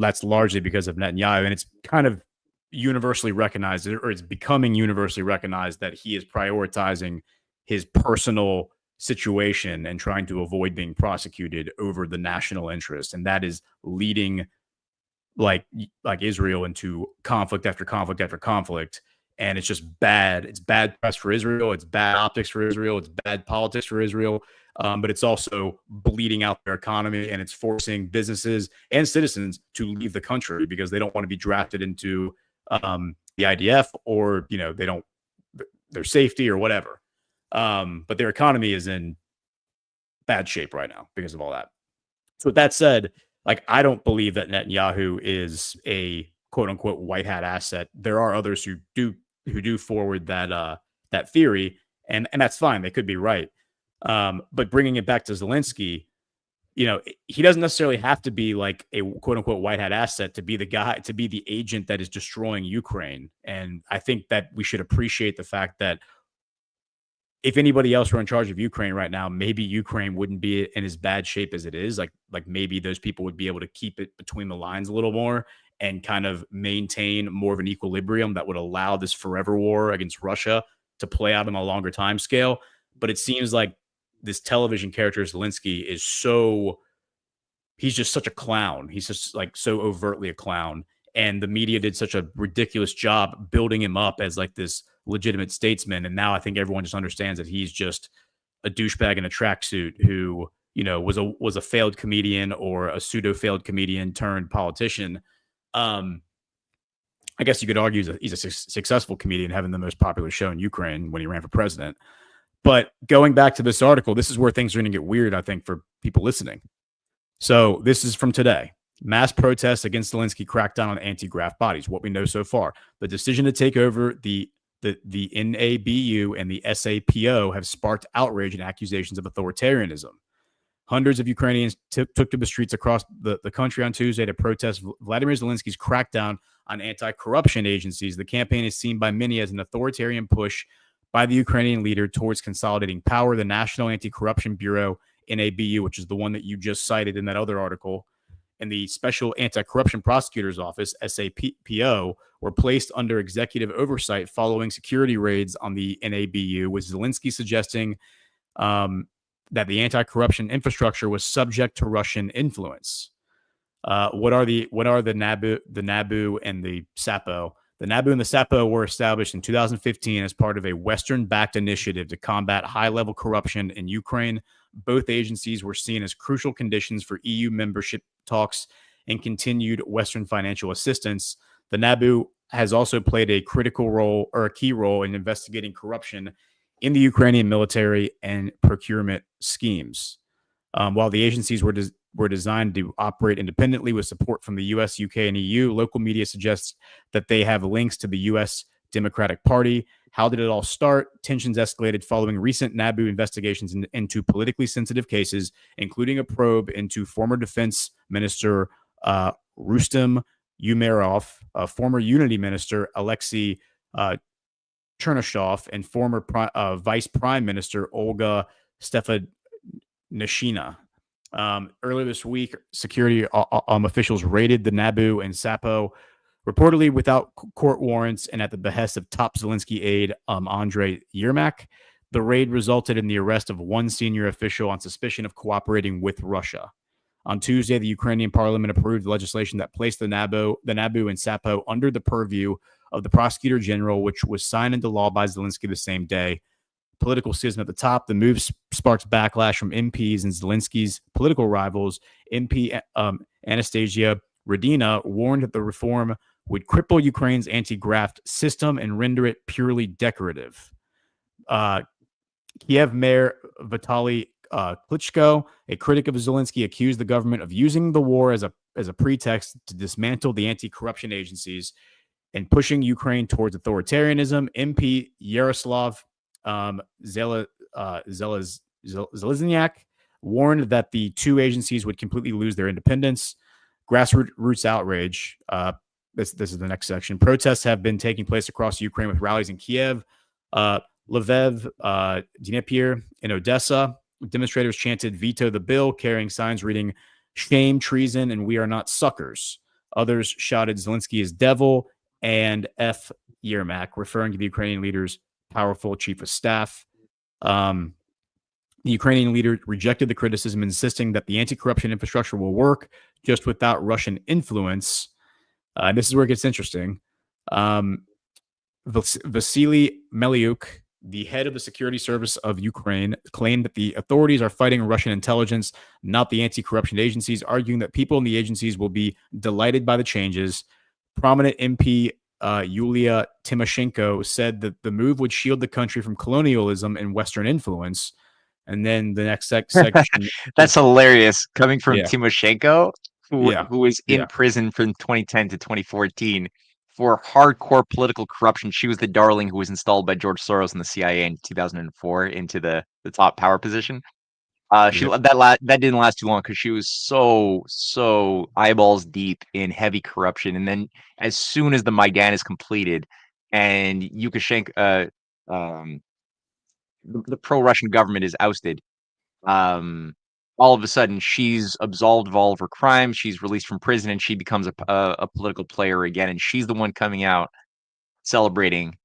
that's largely because of Netanyahu. And it's kind of universally recognized, or it's becoming universally recognized, that he is prioritizing his personal situation and trying to avoid being prosecuted over the national interest. And that is leading like Israel into conflict after conflict after conflict. And it's just bad. It's bad press for Israel. It's bad optics for Israel. It's bad politics for Israel. But it's also bleeding out their economy, and it's forcing businesses and citizens to leave the country because they don't want to be drafted into the IDF, or their safety or whatever. But their economy is in bad shape right now because of all that. So with that said, like I don't believe that Netanyahu is a quote unquote white hat asset. There are others who do forward that theory, and that's fine. They could be right. But bringing it back to Zelensky, he doesn't necessarily have to be like a quote unquote white hat asset to be the guy, to be the agent that is destroying Ukraine. And I think that we should appreciate the fact that if anybody else were in charge of Ukraine right now, maybe Ukraine wouldn't be in as bad shape as it is. Like maybe those people would be able to keep it between the lines a little more and kind of maintain more of an equilibrium that would allow this forever war against Russia to play out on a longer time scale. But it seems like this television character Zelensky he's just such a clown. He's just like so overtly a clown. And the media did such a ridiculous job building him up as like this legitimate statesman. And now I think everyone just understands that he's just a douchebag in a tracksuit who, was a failed comedian or a pseudo failed comedian turned politician. I guess you could argue he's a successful comedian, having the most popular show in Ukraine when he ran for president. But going back to this article, this is where things are going to get weird, I think, for people listening. So this is from today. Mass protests against Zelensky crackdown on anti-graft bodies. What we know so far. The decision to take over the NABU and the SAPO have sparked outrage and accusations of authoritarianism. Hundreds of Ukrainians took to the streets across the country on Tuesday to protest Vladimir Zelensky's crackdown on anti-corruption agencies. The campaign is seen by many as an authoritarian push by the Ukrainian leader towards consolidating power. The National Anti-Corruption Bureau, NABU, which is the one that you just cited in that other article, and the Special Anti-Corruption Prosecutor's Office, SAPO, were placed under executive oversight following security raids on the NABU, with Zelensky suggesting that the anti-corruption infrastructure was subject to Russian influence. What are the NABU and the SAPO? The NABU and the SAPO were established in 2015 as part of a Western-backed initiative to combat high-level corruption in Ukraine. Both agencies were seen as crucial conditions for EU membership talks and continued Western financial assistance. The NABU has also played a critical role, or a key role, in investigating corruption in the Ukrainian military and procurement schemes. While the agencies were designed to operate independently with support from the US, UK, and EU, local media suggests that they have links to the US Democratic Party. How did it all start? Tensions escalated following recent NABU investigations into politically sensitive cases, including a probe into former Defense Minister Rustem Umerov, former Unity Minister Alexei Chernyshov, and former Vice Prime Minister Olga Stefanishina. Earlier this week, security officials raided the NABU and SAPO, reportedly without court warrants and at the behest of top Zelensky aide Andrei Yermak. The raid resulted in the arrest of one senior official on suspicion of cooperating with Russia. On Tuesday, the Ukrainian parliament approved legislation that placed the NABU and SAPO under the purview of the prosecutor general, which was signed into law by Zelensky the same day. Political schism at the top. The move sparks backlash from MPs and Zelensky's political rivals. MP Anastasia Radina warned that the reform would cripple Ukraine's anti-graft system and render it purely decorative. Kiev Mayor Vitaly Klitschko, a critic of Zelensky, accused the government of using the war as a pretext to dismantle the anti-corruption agencies and pushing Ukraine towards authoritarianism. MP Yaroslav Zelezniak warned that the two agencies would completely lose their independence. Grassroots outrage. This is the next section. Protests have been taking place across Ukraine with rallies in Kiev, Lviv, Dnipro, and Odessa. Demonstrators chanted "Veto the bill," carrying signs reading "Shame, treason, and we are not suckers." Others shouted "Zelensky is devil" and "F Yermak," referring to the Ukrainian leader's powerful chief of staff. The Ukrainian leader rejected the criticism, insisting that the anti-corruption infrastructure will work just without Russian influence. This is where it gets interesting. Vasily Meliuk, the head of the security service of Ukraine, claimed that the authorities are fighting Russian intelligence, not the anti-corruption agencies, arguing that people in the agencies will be delighted by the changes. Prominent MP Yulia Tymoshenko said that the move would shield the country from colonialism and Western influence. And then the next section. That's hilarious. Coming from Yeah. Tymoshenko, who was in prison from 2010 to 2014 for hardcore political corruption. She was the darling who was installed by George Soros and the CIA in 2004 into the top power position. That didn't last too long because she was so eyeballs deep in heavy corruption. And then as soon as the Maidan is completed and Lukashenko, the pro-Russian government is ousted, all of a sudden she's absolved of all of her crimes. She's released from prison and she becomes a political player again. And she's the one coming out celebrating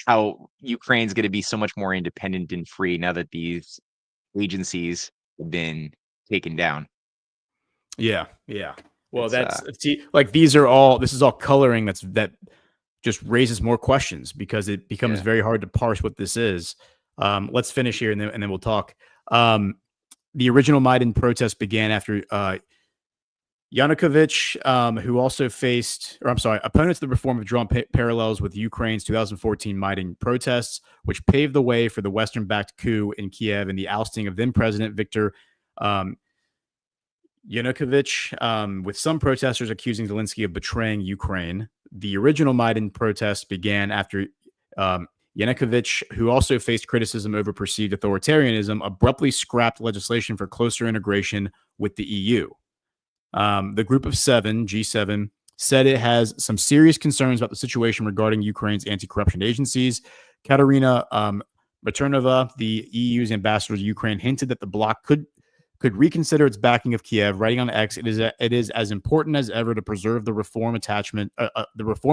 how Ukraine's going to be so much more independent and free now that these agencies have been taken down. Yeah. Well, this is all coloring that just raises more questions because it becomes very hard to parse what this is. Let's finish here and then we'll talk. The original Maidan protest began after Yanukovych, who also opponents of the reform have drawn parallels with Ukraine's 2014 Maidan protests, which paved the way for the Western-backed coup in Kiev and the ousting of then-President Viktor Yanukovych, with some protesters accusing Zelensky of betraying Ukraine. The original Maidan protest began after Yanukovych, who also faced criticism over perceived authoritarianism, abruptly scrapped legislation for closer integration with the EU. The Group of Seven, G7, said it has some serious concerns about the situation regarding Ukraine's anti-corruption agencies. Katerina Maternova, the EU's ambassador to Ukraine, hinted that the bloc could reconsider its backing of Kiev, writing on X, it is as important as ever to preserve the reform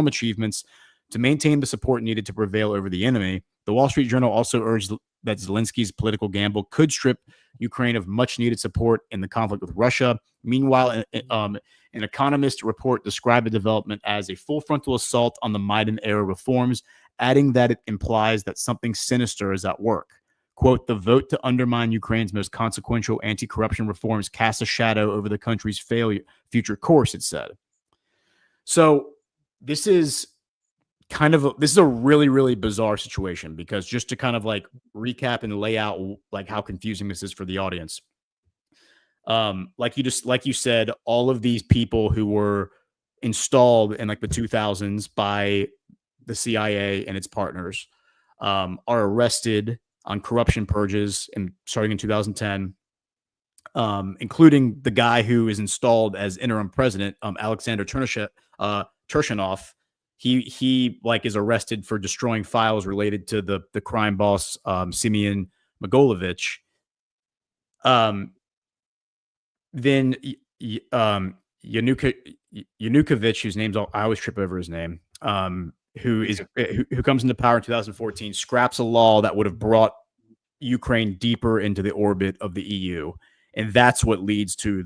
achievements to maintain the support needed to prevail over the enemy. The Wall Street Journal also urged that Zelensky's political gamble could strip Ukraine of much-needed support in the conflict with Russia. Meanwhile, an Economist report described the development as a full frontal assault on the Maidan-era reforms, adding that it implies that something sinister is at work. Quote, "The vote to undermine Ukraine's most consequential anti-corruption reforms casts a shadow over the country's future course," it said. So this is a really, really bizarre situation because just to kind of like recap and lay out like how confusing this is for the audience. Like you said, all of these people who were installed in like the 2000s by the CIA and its partners, are arrested on corruption purges starting in 2010, including the guy who is installed as interim president, Alexander Turchinov. He like is arrested for destroying files related to the crime boss, Simeon Mogilevich. Then Yanukovych, whose name's I always trip over his name, who comes into power in 2014, scraps a law that would have brought Ukraine deeper into the orbit of the EU. And that's what leads to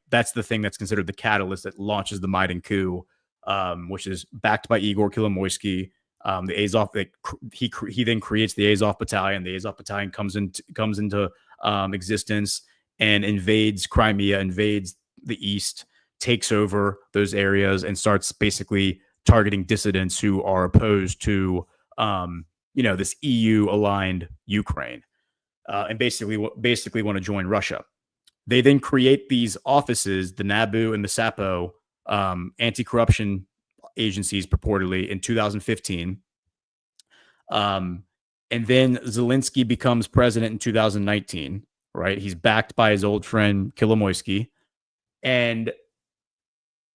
that's the thing that's considered the catalyst that launches the Maidan coup, which is backed by Igor Kolomoisky. The Azov, he then creates the Azov Battalion. The Azov Battalion comes into existence and invades Crimea, invades the east, takes over those areas, and starts basically targeting dissidents who are opposed to, this EU-aligned Ukraine, and basically want to join Russia. They then create these offices, the NABU and the SAPO, anti-corruption agencies, purportedly in 2015. And then Zelensky becomes president in 2019, right? He's backed by his old friend Kolomoisky, and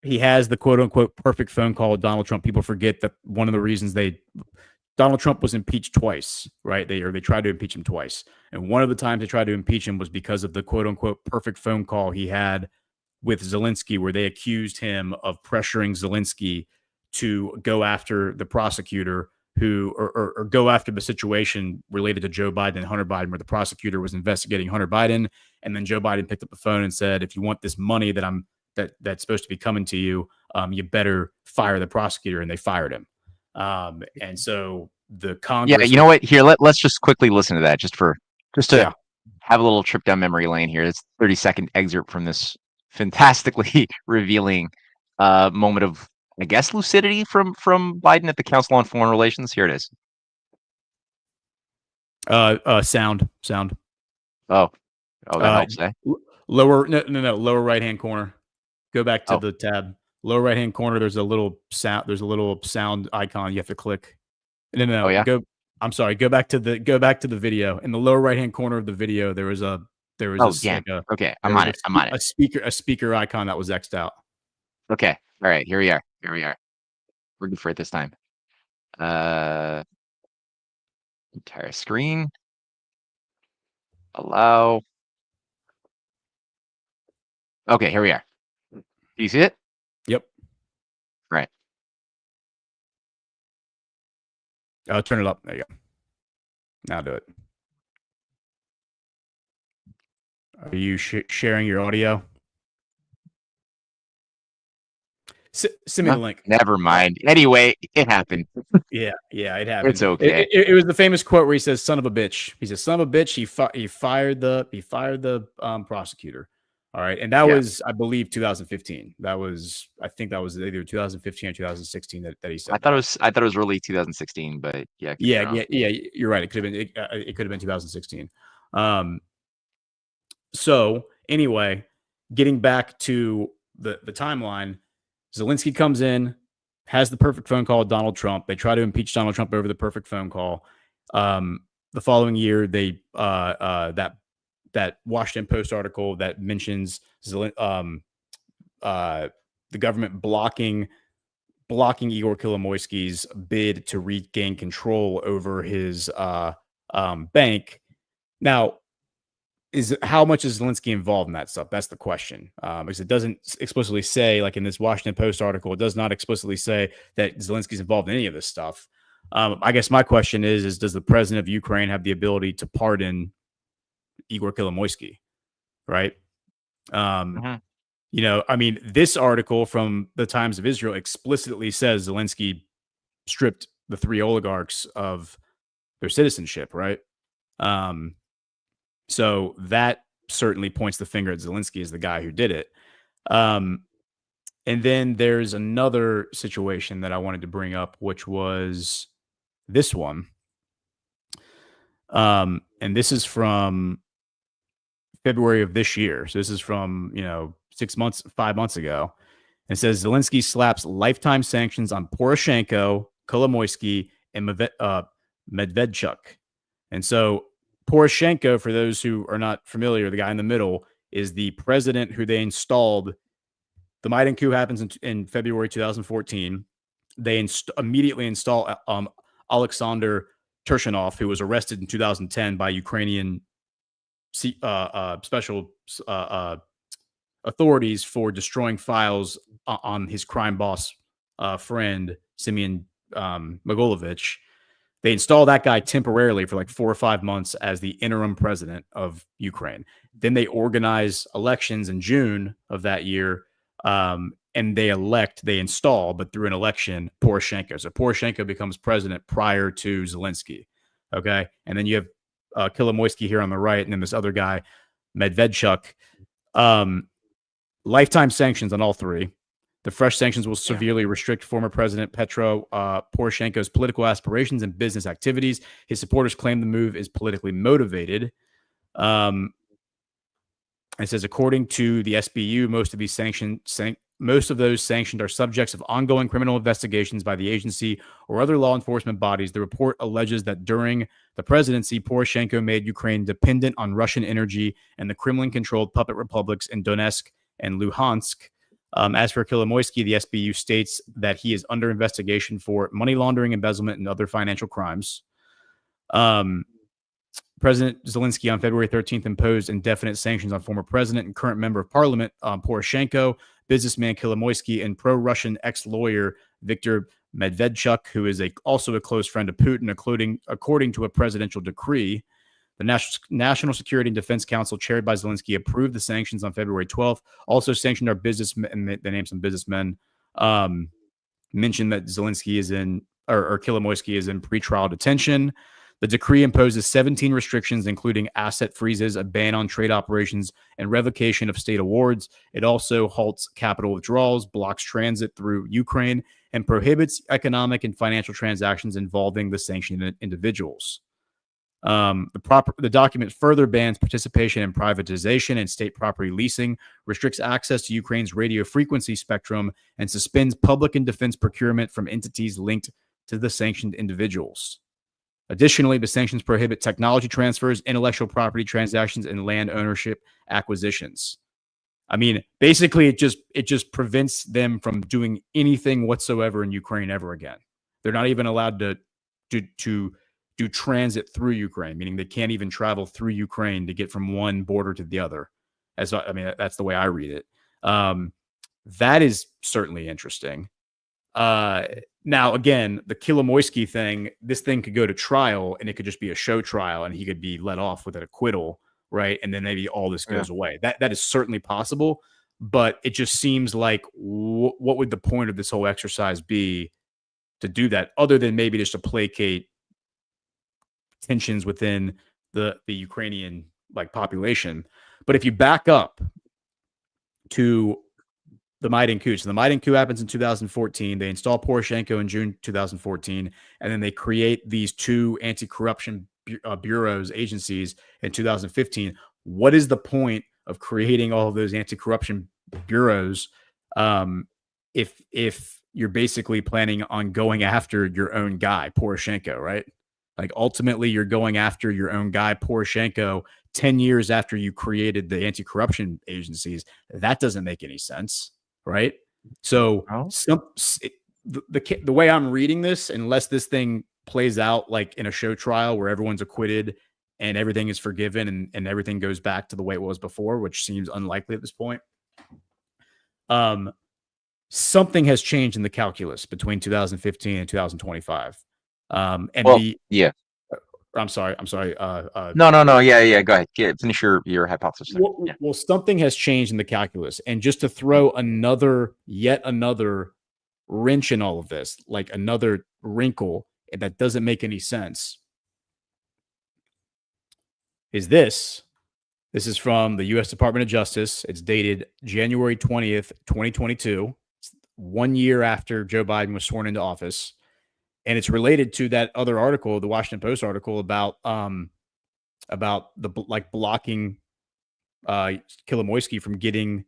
he has the quote unquote perfect phone call with Donald Trump. People forget that one of the reasons Donald Trump was impeached twice, right? They tried to impeach him twice. And one of the times they tried to impeach him was because of the quote unquote perfect phone call he had with Zelensky, where they accused him of pressuring Zelensky to go after the prosecutor or go after the situation related to Joe Biden and Hunter Biden, where the prosecutor was investigating Hunter Biden. And then Joe Biden picked up the phone and said, if you want this money that's supposed to be coming to you, you better fire the prosecutor. And they fired him. And so the Congress. Yeah, you know what? Here, let's just quickly listen to that just to have a little trip down memory lane here. It's a 30-second excerpt from this fantastically revealing moment of, I guess, lucidity from Biden at the Council on Foreign Relations. Here it is. Sound. Oh, that helps, eh? Lower right-hand corner. Go back to the tab. Lower right-hand corner, there's a little sound icon you have to click. No. Oh, yeah? Go back to the video. In the lower right-hand corner of the video, there was okay, I'm on it. A speaker icon that was X'd out. Okay. All right, here we are. We're good for it this time. Entire screen. Allow. Okay, here we are. Do you see it? Yep. Right. Turn it up. There you go. Now do it. Are you sharing your audio? Send me the link. Never mind. Anyway, it happened. Yeah, it happened. It's okay. It was the famous quote where he says, "Son of a bitch." He says, "Son of a bitch." He fired the prosecutor. All right, and that was, I believe, 2015. I think that was either 2015 or 2016 that he said. I thought it was really 2016, but yeah. Yeah. You're right. It could have been. It could have been 2016. So anyway, getting back to the timeline, Zelensky comes in, has the perfect phone call with Donald Trump. They try to impeach Donald Trump over the perfect phone call. The following year, that Washington Post article that mentions the government blocking Igor Kolomoisky's bid to regain control over his bank. Now, how much is Zelensky involved in that stuff? That's the question. Because it doesn't explicitly say, like in this Washington Post article, it does not explicitly say that Zelensky's involved in any of this stuff. I guess my question is does the president of Ukraine have the ability to pardon Igor Kolomoisky? Right. This article from the Times of Israel explicitly says Zelensky stripped the three oligarchs of their citizenship. Right. So that certainly points the finger at Zelensky as the guy who did it. And then there's another situation that I wanted to bring up, which was this one. And this is from February of this year. So this is from, 5 months ago. And it says Zelensky slaps lifetime sanctions on Poroshenko, Kolomoisky, and Medvedchuk. And so Poroshenko, for those who are not familiar, the guy in the middle is the president who they installed. The Maidan coup happens in February 2014. They immediately install Alexander Turchinov, who was arrested in 2010 by Ukrainian special authorities for destroying files on his crime boss friend, Simeon Mogilovich. They install that guy temporarily for like 4 or 5 months as the interim president of Ukraine. Then they organize elections in June of that year, and they install, but through an election, Poroshenko. So Poroshenko becomes president prior to Zelensky. Okay. And then you have Kolomoisky here on the right, and then this other guy, Medvedchuk. Lifetime sanctions on all three. The fresh sanctions will severely restrict former President Petro Poroshenko's political aspirations and business activities. His supporters claim the move is politically motivated. It says, according to the SBU, most of those sanctioned are subjects of ongoing criminal investigations by the agency or other law enforcement bodies. The report alleges that during the presidency, Poroshenko made Ukraine dependent on Russian energy and the Kremlin-controlled puppet republics in Donetsk and Luhansk. As for Kolomoisky, the SBU states that he is under investigation for money laundering, embezzlement, and other financial crimes. President Zelensky on February 13th imposed indefinite sanctions on former president and current member of parliament Poroshenko, businessman Kolomoisky, and pro-Russian ex-lawyer Viktor Medvedchuk, who is also a close friend of Putin, according to a presidential decree. The National Security and Defense Council, chaired by Zelensky, approved the sanctions on February 12th. Also sanctioned our businessmen, and they named some businessmen. Mentioned that Zelensky is or Kolomoisky is in pretrial detention. The decree imposes 17 restrictions, including asset freezes, a ban on trade operations, and revocation of state awards. It also halts capital withdrawals, blocks transit through Ukraine, and prohibits economic and financial transactions involving the sanctioned individuals. The document further bans participation in privatization and state property leasing, restricts access to Ukraine's radio frequency spectrum, and suspends public and defense procurement from entities linked to the sanctioned individuals. Additionally, the sanctions prohibit technology transfers, intellectual property transactions, and land ownership acquisitions. I mean, basically, it just prevents them from doing anything whatsoever in Ukraine ever again. They're not even allowed to do transit through Ukraine, meaning they can't even travel through Ukraine to get from one border to the other. That's the way I read it. That is certainly interesting. Now, again, the Kolomoisky thing, this thing could go to trial, and it could just be a show trial, and he could be let off with an acquittal, right? And then maybe all this goes away. That is certainly possible, but it just seems like what would the point of this whole exercise be to do that, other than maybe just to placate tensions within the Ukrainian population? But if you back up to the Maidan coup, so the Maidan coup happens in 2014. They install Poroshenko in June 2014, and then they create these two anti-corruption bureaus, agencies in 2015. What is the point of creating all of those anti-corruption bureaus if you're basically planning on going after your own guy, Poroshenko, right? Like, ultimately, you're going after your own guy, Poroshenko, 10 years after you created the anti-corruption agencies. That doesn't make any sense, right? So the way I'm reading this, unless this thing plays out like in a show trial where everyone's acquitted and everything is forgiven and everything goes back to the way it was before, which seems unlikely at this point, something has changed in the calculus between 2015 and 2025. I'm sorry. No. Yeah. Go ahead. Finish your hypothesis. Well, something has changed in the calculus, and just to throw yet another wrench in all of this, like another wrinkle that doesn't make any sense, is this. This is from the U.S. Department of Justice. It's dated January 20th, 2022. It's 1 year after Joe Biden was sworn into office. And it's related to that other article, the Washington Post article about blocking Kolomoisky from getting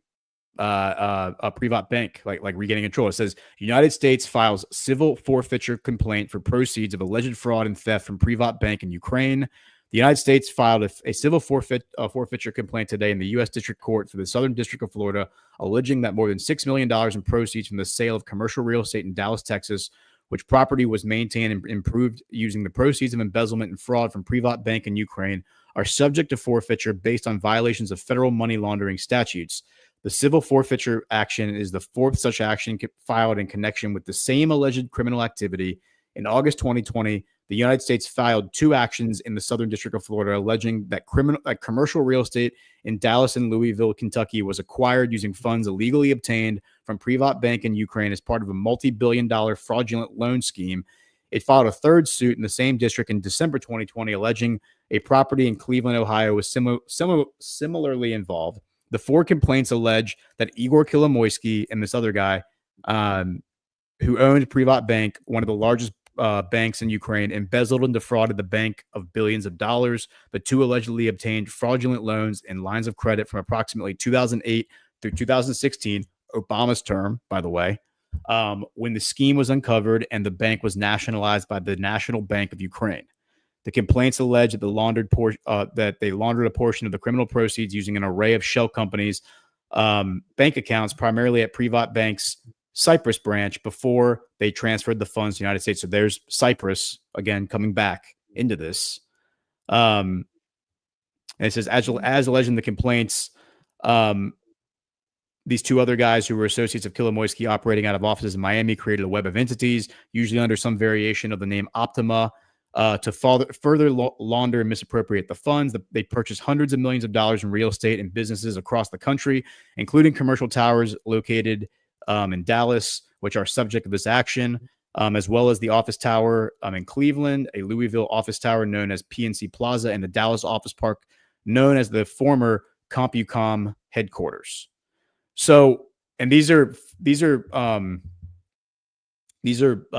a Privat bank, like regaining control. It says United States files civil forfeiture complaint for proceeds of alleged fraud and theft from Privat bank in Ukraine. The United States filed a civil forfeiture complaint today in the U.S. District Court for the Southern District of Florida, alleging that more than $6 million in proceeds from the sale of commercial real estate in Dallas, Texas, which property was maintained and improved using the proceeds of embezzlement and fraud from Privat bank in Ukraine, are subject to forfeiture based on violations of federal money laundering statutes. The civil forfeiture action is the fourth such action filed in connection with the same alleged criminal activity. In August 2020, the United States filed 2 actions in the Southern District of Florida alleging that commercial real estate in Dallas and Louisville, Kentucky was acquired using funds illegally obtained from Privat bank in Ukraine as part of a multi-billion-dollar fraudulent loan scheme. It filed a third suit in the same district in December 2020 alleging a property in Cleveland, Ohio was similarly involved. The 4 complaints allege that Igor Kolomoisky and this other guy who owned Privat bank, one of the largest banks in Ukraine, embezzled and defrauded the bank of billions of dollars. The 2 allegedly obtained fraudulent loans and lines of credit from approximately 2008 through 2016, Obama's term, by the way, when the scheme was uncovered and the bank was nationalized by the National Bank of Ukraine. The complaints allege that they laundered a portion of the criminal proceeds using an array of shell companies' bank accounts, primarily at Privat bank's Cyprus branch, before they transferred the funds to the United States. So there's Cyprus again coming back into this. And it says, as alleged in the complaints, these 2 other guys who were associates of Kolomoisky operating out of offices in Miami created a web of entities, usually under some variation of the name Optima, to further launder and misappropriate the funds. They purchased hundreds of millions of dollars in real estate and businesses across the country, including commercial towers located in Dallas, which are subject of this action, as well as the office tower in Cleveland, a Louisville office tower known as PNC Plaza, and the Dallas office park known as the former CompuCom headquarters. So, and these are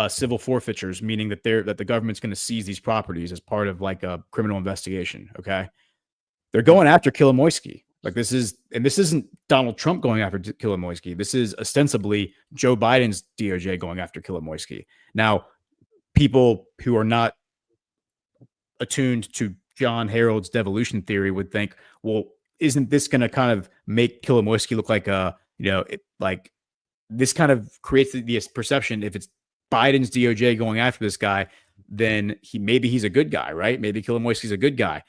civil forfeitures, meaning that the government's going to seize these properties as part of like a criminal investigation. Okay, they're going after Kolomoisky. Like this isn't Donald Trump going after Kolomoisky. This is ostensibly Joe Biden's DOJ going after Kolomoisky. Now, people who are not attuned to John Harold's devolution theory would think, well, isn't this going to kind of make Kolomoisky look like like this kind of creates the perception if it's Biden's DOJ going after this guy, then maybe he's a good guy, right? Maybe Kolomoisky's a good guy.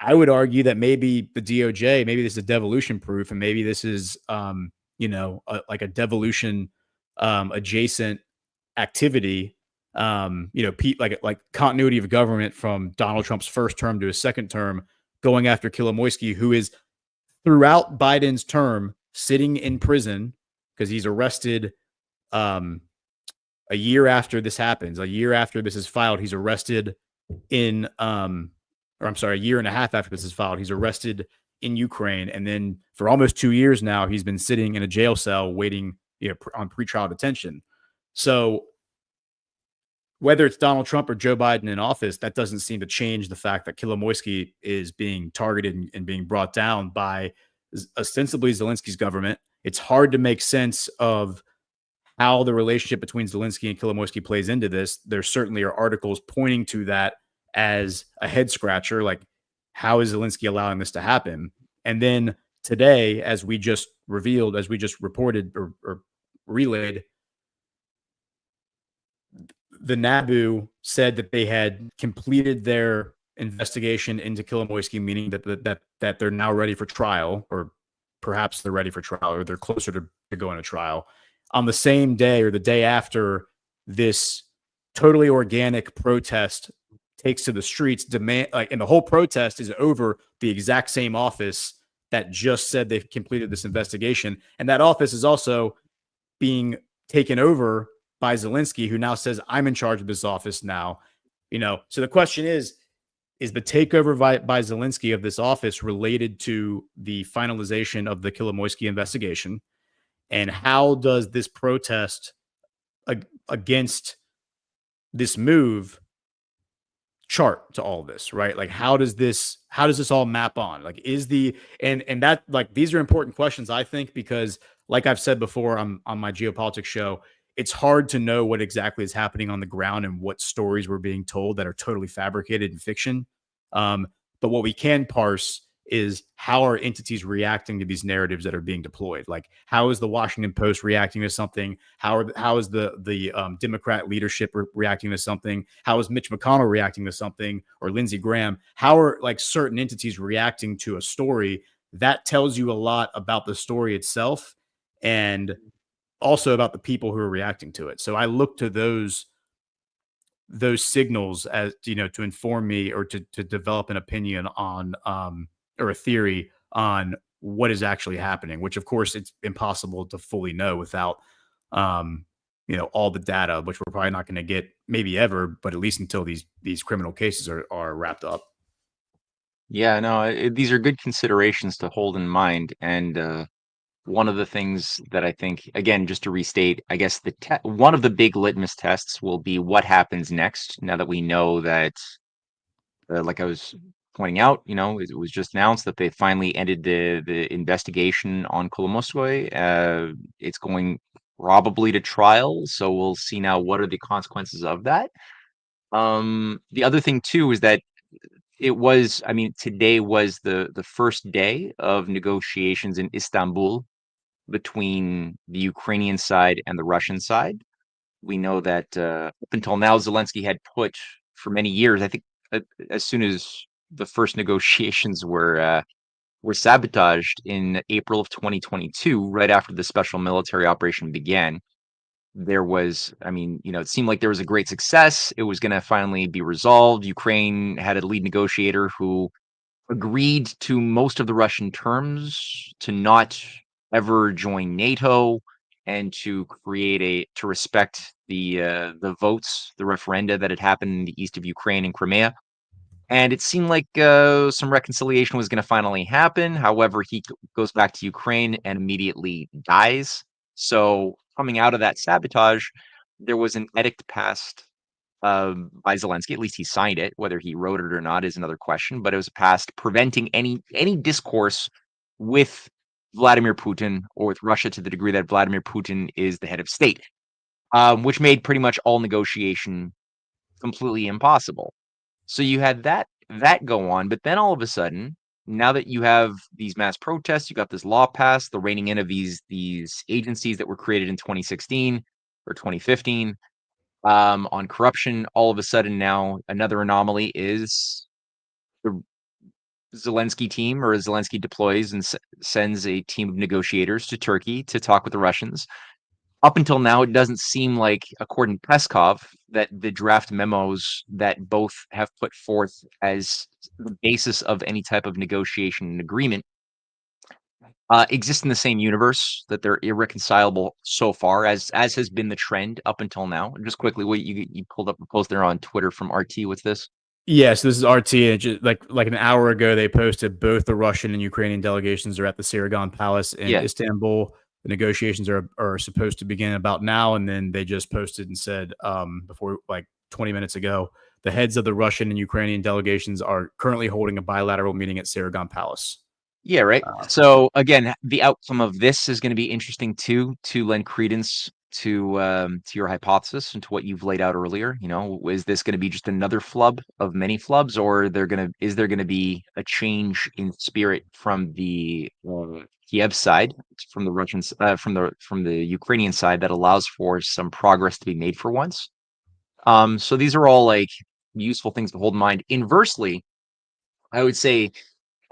I would argue that maybe the DOJ, maybe this is devolution proof, and maybe this is, like a devolution adjacent activity, like continuity of government from Donald Trump's first term to his second term, going after Kolomoisky, who is throughout Biden's term sitting in prison because he's arrested a year after this happens. A year after this is filed, he's arrested in a year and a half after this is filed, he's arrested in Ukraine. And then for almost 2 years now, he's been sitting in a jail cell waiting on pretrial detention. So whether it's Donald Trump or Joe Biden in office, that doesn't seem to change the fact that Kolomoisky is being targeted and being brought down by ostensibly Zelensky's government. It's hard to make sense of how the relationship between Zelensky and Kolomoisky plays into this. There certainly are articles pointing to that as a head scratcher, like how is Zelensky allowing this to happen? And then today, as we just reported or relayed, the NABU said that they had completed their investigation into Kolomoisky, meaning that they're now ready for trial, or perhaps they're ready for trial, or they're closer to going to trial on the same day or the day after this totally organic protest takes to the streets, and the whole protest is over the exact same office that just said they've completed this investigation. And that office is also being taken over by Zelensky, who now says, I'm in charge of this office now. So the question is the takeover by Zelensky of this office related to the finalization of the Kolomoisky investigation? And how does this protest against this move chart to all this, right? Like, how does this all map on? Like, these are important questions, I think, because like I've said before on my geopolitics show, it's hard to know what exactly is happening on the ground and what stories we're being told that are totally fabricated in fiction. Um, but what we can parse is how are entities reacting to these narratives that are being deployed? Like, how is the Washington Post reacting to something? How is the Democrat leadership reacting to something? How is Mitch McConnell reacting to something, or Lindsey Graham? How are like certain entities reacting to a story? That tells you a lot about the story itself, and also about the people who are reacting to it. So I look to those signals as, to inform me, or to develop an opinion on, or a theory on what is actually happening, which of course it's impossible to fully know without um all the data, which we're probably not going to get maybe ever, but at least until these criminal cases are wrapped up. Yeah, no, these are good considerations to hold in mind. And one of the things that I think, again, just to restate, I guess one of the big litmus tests will be what happens next. Now that we know that, like I was pointing out, it was just announced that they finally ended the investigation on Kolomoskoy. It's going probably to trial, so we'll see now what are the consequences of that. The other thing too is that I mean, today was the first day of negotiations in Istanbul between the Ukrainian side and the Russian side. We know that up until now, Zelensky had put for many years, I think, as soon as the first negotiations were sabotaged in April of 2022, right after the special military operation began. There was, I mean, it seemed like there was a great success. It was going to finally be resolved. Ukraine had a lead negotiator who agreed to most of the Russian terms, to not ever join NATO, and to respect the votes, the referenda that had happened in the east of Ukraine and Crimea. And it seemed like some reconciliation was going to finally happen. However, he goes back to Ukraine and immediately dies. So coming out of that sabotage, there was an edict passed by Zelensky. At least he signed it. Whether he wrote it or not is another question. But it was passed preventing any discourse with Vladimir Putin or with Russia, to the degree that Vladimir Putin is the head of state, which made pretty much all negotiation completely impossible. So you had that go on, but then all of a sudden, now that you have these mass protests, you got this law passed, the reining in of these agencies that were created in 2016 or 2015 on corruption. All of a sudden now another anomaly is the Zelensky team, or Zelensky deploys and sends a team of negotiators to Turkey to talk with the Russians. Up until now, it doesn't seem like, according to Peskov, that the draft memos that both have put forth as the basis of any type of negotiation and agreement exist in the same universe, that they're irreconcilable so far, as has been the trend up until now. Just quickly, what you pulled up a post there on Twitter from RT with this. Yes, this is RT, and just like an hour ago, they posted both the Russian and Ukrainian delegations are at the Saragon Palace in Istanbul. The negotiations are supposed to begin about now, and then they just posted and said before, like 20 minutes ago, the heads of the Russian and Ukrainian delegations are currently holding a bilateral meeting at Saragon Palace. Yeah, right. So again, the outcome of this is going to be interesting too, to lend credence to your hypothesis and to what you've laid out earlier. Is this going to be just another flub of many flubs, or is there going to be a change in spirit from the Kiev side, from the Russians, from the Ukrainian side, that allows for some progress to be made for once? So these are all like useful things to hold in mind. Inversely, I would say,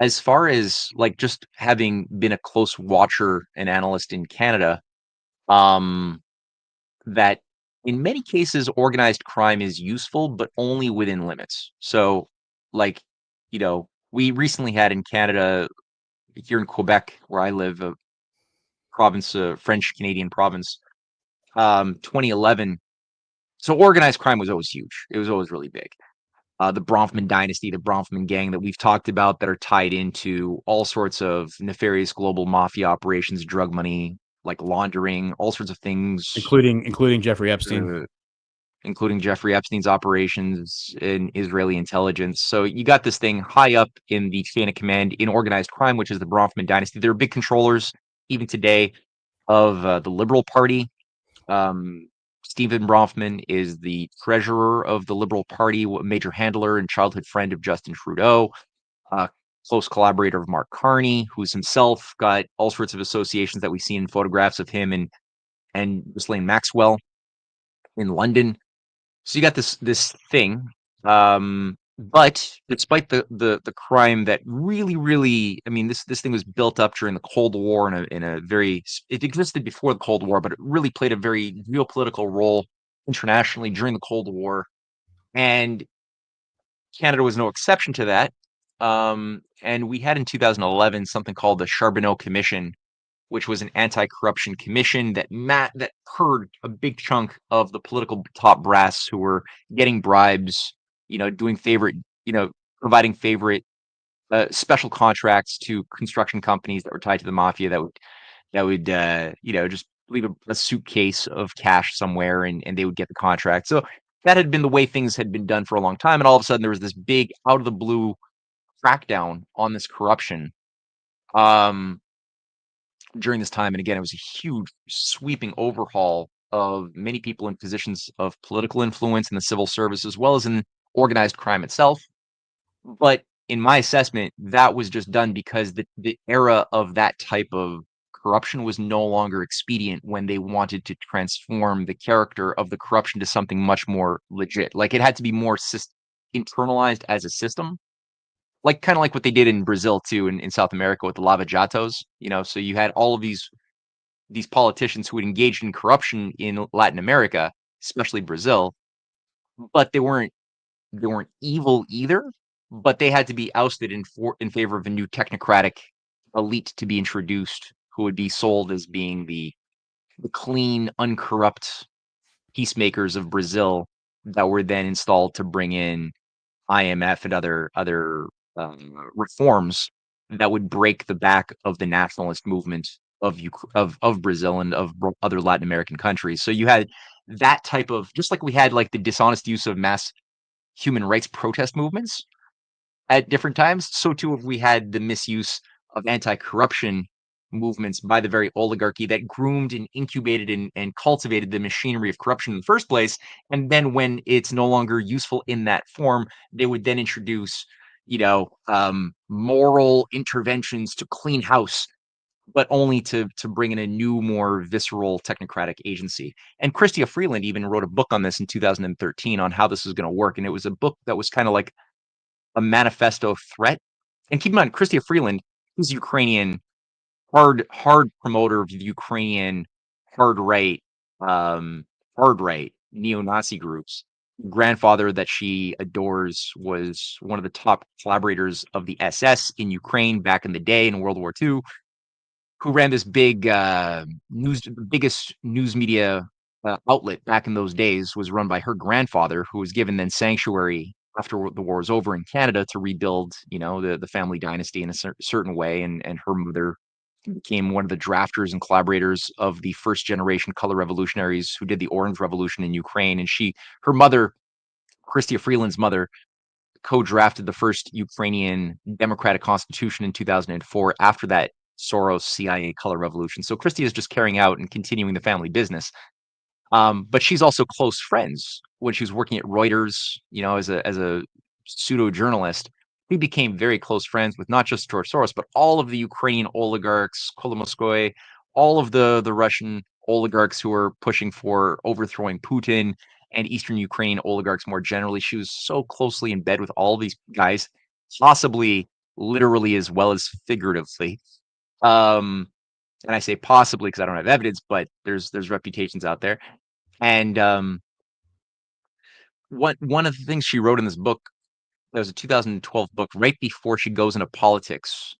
as far as like just having been a close watcher and analyst in Canada, that in many cases organized crime is useful, but only within limits. So, like, we recently had in Canada, here in Quebec, where I live, a province, a French Canadian province, 2011. So organized crime was always huge. It was always really big. The Bronfman dynasty, the Bronfman gang that we've talked about, that are tied into all sorts of nefarious global mafia operations, drug money, like laundering, all sorts of things, including Jeffrey Epstein, including Jeffrey Epstein's operations in Israeli intelligence. So you got this thing high up in the chain of command in organized crime, which is the Bronfman dynasty. They're big controllers even today. of the Liberal Party. Stephen Bronfman is the treasurer of the Liberal Party, major handler and childhood friend of Justin Trudeau, close collaborator of Mark Carney, who's himself got all sorts of associations that we see in photographs of him and Ghislaine Maxwell in London. So you got this thing. But despite the crime that really, I mean, this thing was built up during the Cold War in a very, it existed before the Cold War, but it really played a very geopolitical role internationally during the Cold War, and Canada was no exception to that. And we had in 2011 something called the Charbonneau Commission, which was an anti-corruption commission that heard a big chunk of the political top brass who were getting bribes, doing providing favorite special contracts to construction companies that were tied to the mafia that would just leave a suitcase of cash somewhere and they would get the contract. So that had been the way things had been done for a long time, and all of a sudden there was this big out of the blue crackdown on this corruption. During this time, and again, it was a huge sweeping overhaul of many people in positions of political influence in the civil service as well as in organized crime itself. But in my assessment, that was just done because the era of that type of corruption was no longer expedient when they wanted to transform the character of the corruption to something much more legit. Like it had to be more internalized as a system, like kind of like what they did in Brazil too, in South America with the Lava Jatos. So you had all of these politicians who had engaged in corruption in Latin America, especially Brazil, but they weren't evil either. But they had to be ousted in favor of a new technocratic elite to be introduced, who would be sold as being the clean, uncorrupt peacemakers of Brazil that were then installed to bring in IMF and other reforms that would break the back of the nationalist movement of Brazil and of other Latin American countries. So you had that type of, just like we had like the dishonest use of mass human rights protest movements at different times, so too have we had the misuse of anti-corruption movements by the very oligarchy that groomed and incubated and cultivated the machinery of corruption in the first place. And then when it's no longer useful in that form, they would then introduce moral interventions to clean house, but only to bring in a new, more visceral technocratic agency. And Chrystia Freeland even wrote a book on this in 2013 on how this is going to work. And it was a book that was kind of like a manifesto threat. And keep in mind, Chrystia Freeland is Ukrainian, hard promoter of the Ukrainian hard right neo-Nazi groups. Grandfather that she adores was one of the top collaborators of the SS in Ukraine back in the day in World War II, who ran this big biggest news media outlet back in those days. Was run by her grandfather, who was given then sanctuary after the war was over in Canada to rebuild, the family dynasty in a certain way. And her mother became one of the drafters and collaborators of the first generation color revolutionaries who did the Orange Revolution in Ukraine. And her mother, Chrystia Freeland's mother, co-drafted the first Ukrainian democratic constitution in 2004 after that Soros CIA color revolution. So Chrystia is just carrying out and continuing the family business. But she's also close friends when she was working at Reuters, as a pseudo journalist. He became very close friends with not just George Soros, but all of the Ukrainian oligarchs, Kolomoskoy, all of the Russian oligarchs who were pushing for overthrowing Putin, and Eastern Ukrainian oligarchs more generally. She was so closely in bed with all these guys, possibly literally as well as figuratively. And I say possibly because I don't have evidence, but there's reputations out there. And one of the things she wrote in this book, that was a 2012 book, right before she goes into politics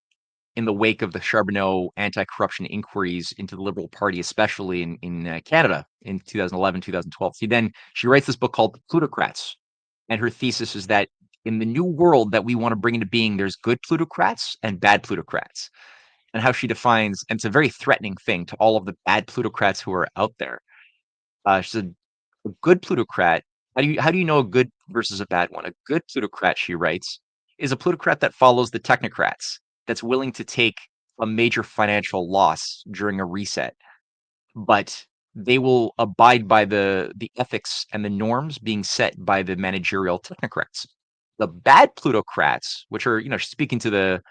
in the wake of the Charbonneau anti-corruption inquiries into the Liberal Party, especially in Canada in 2011, 2012. She writes this book called Plutocrats. And her thesis is that in the new world that we want to bring into being, there's good plutocrats and bad plutocrats. And how she defines, and it's a very threatening thing to all of the bad plutocrats who are out there. She said, a good plutocrat, how do you know a good versus a bad one? A good plutocrat, she writes, is a plutocrat that follows the technocrats, that's willing to take a major financial loss during a reset. but they will abide by the ethics and the norms being set by the managerial technocrats. The bad plutocrats, which are, speaking to the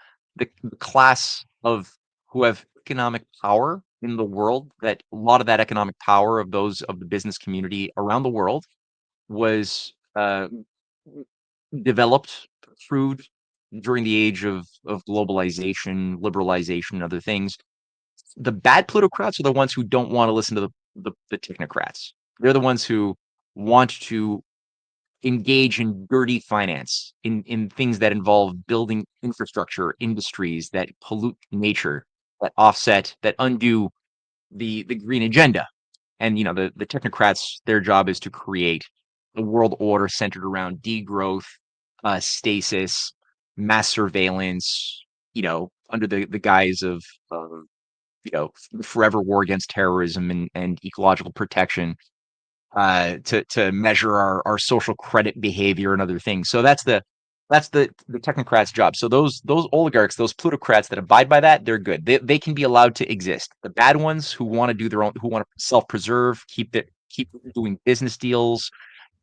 class of who have economic power in the world, that a lot of that economic power of those of the business community around the world was developed through during the age of globalization, liberalization, and other things. The bad plutocrats are the ones who don't want to listen to the technocrats. They're the ones who want to engage in dirty finance, in things that involve building infrastructure, industries that pollute nature, that offset, that undo the green agenda. And the technocrats, their job is to create a world order centered around degrowth, stasis, mass surveillance, under the guise of forever war against terrorism and ecological protection, to measure our social credit behavior and other things. So that's the technocrats' job. So those oligarchs, those plutocrats that abide by that, they're good. They can be allowed to exist. The bad ones who want to do their own, who want to self-preserve, keep doing business deals,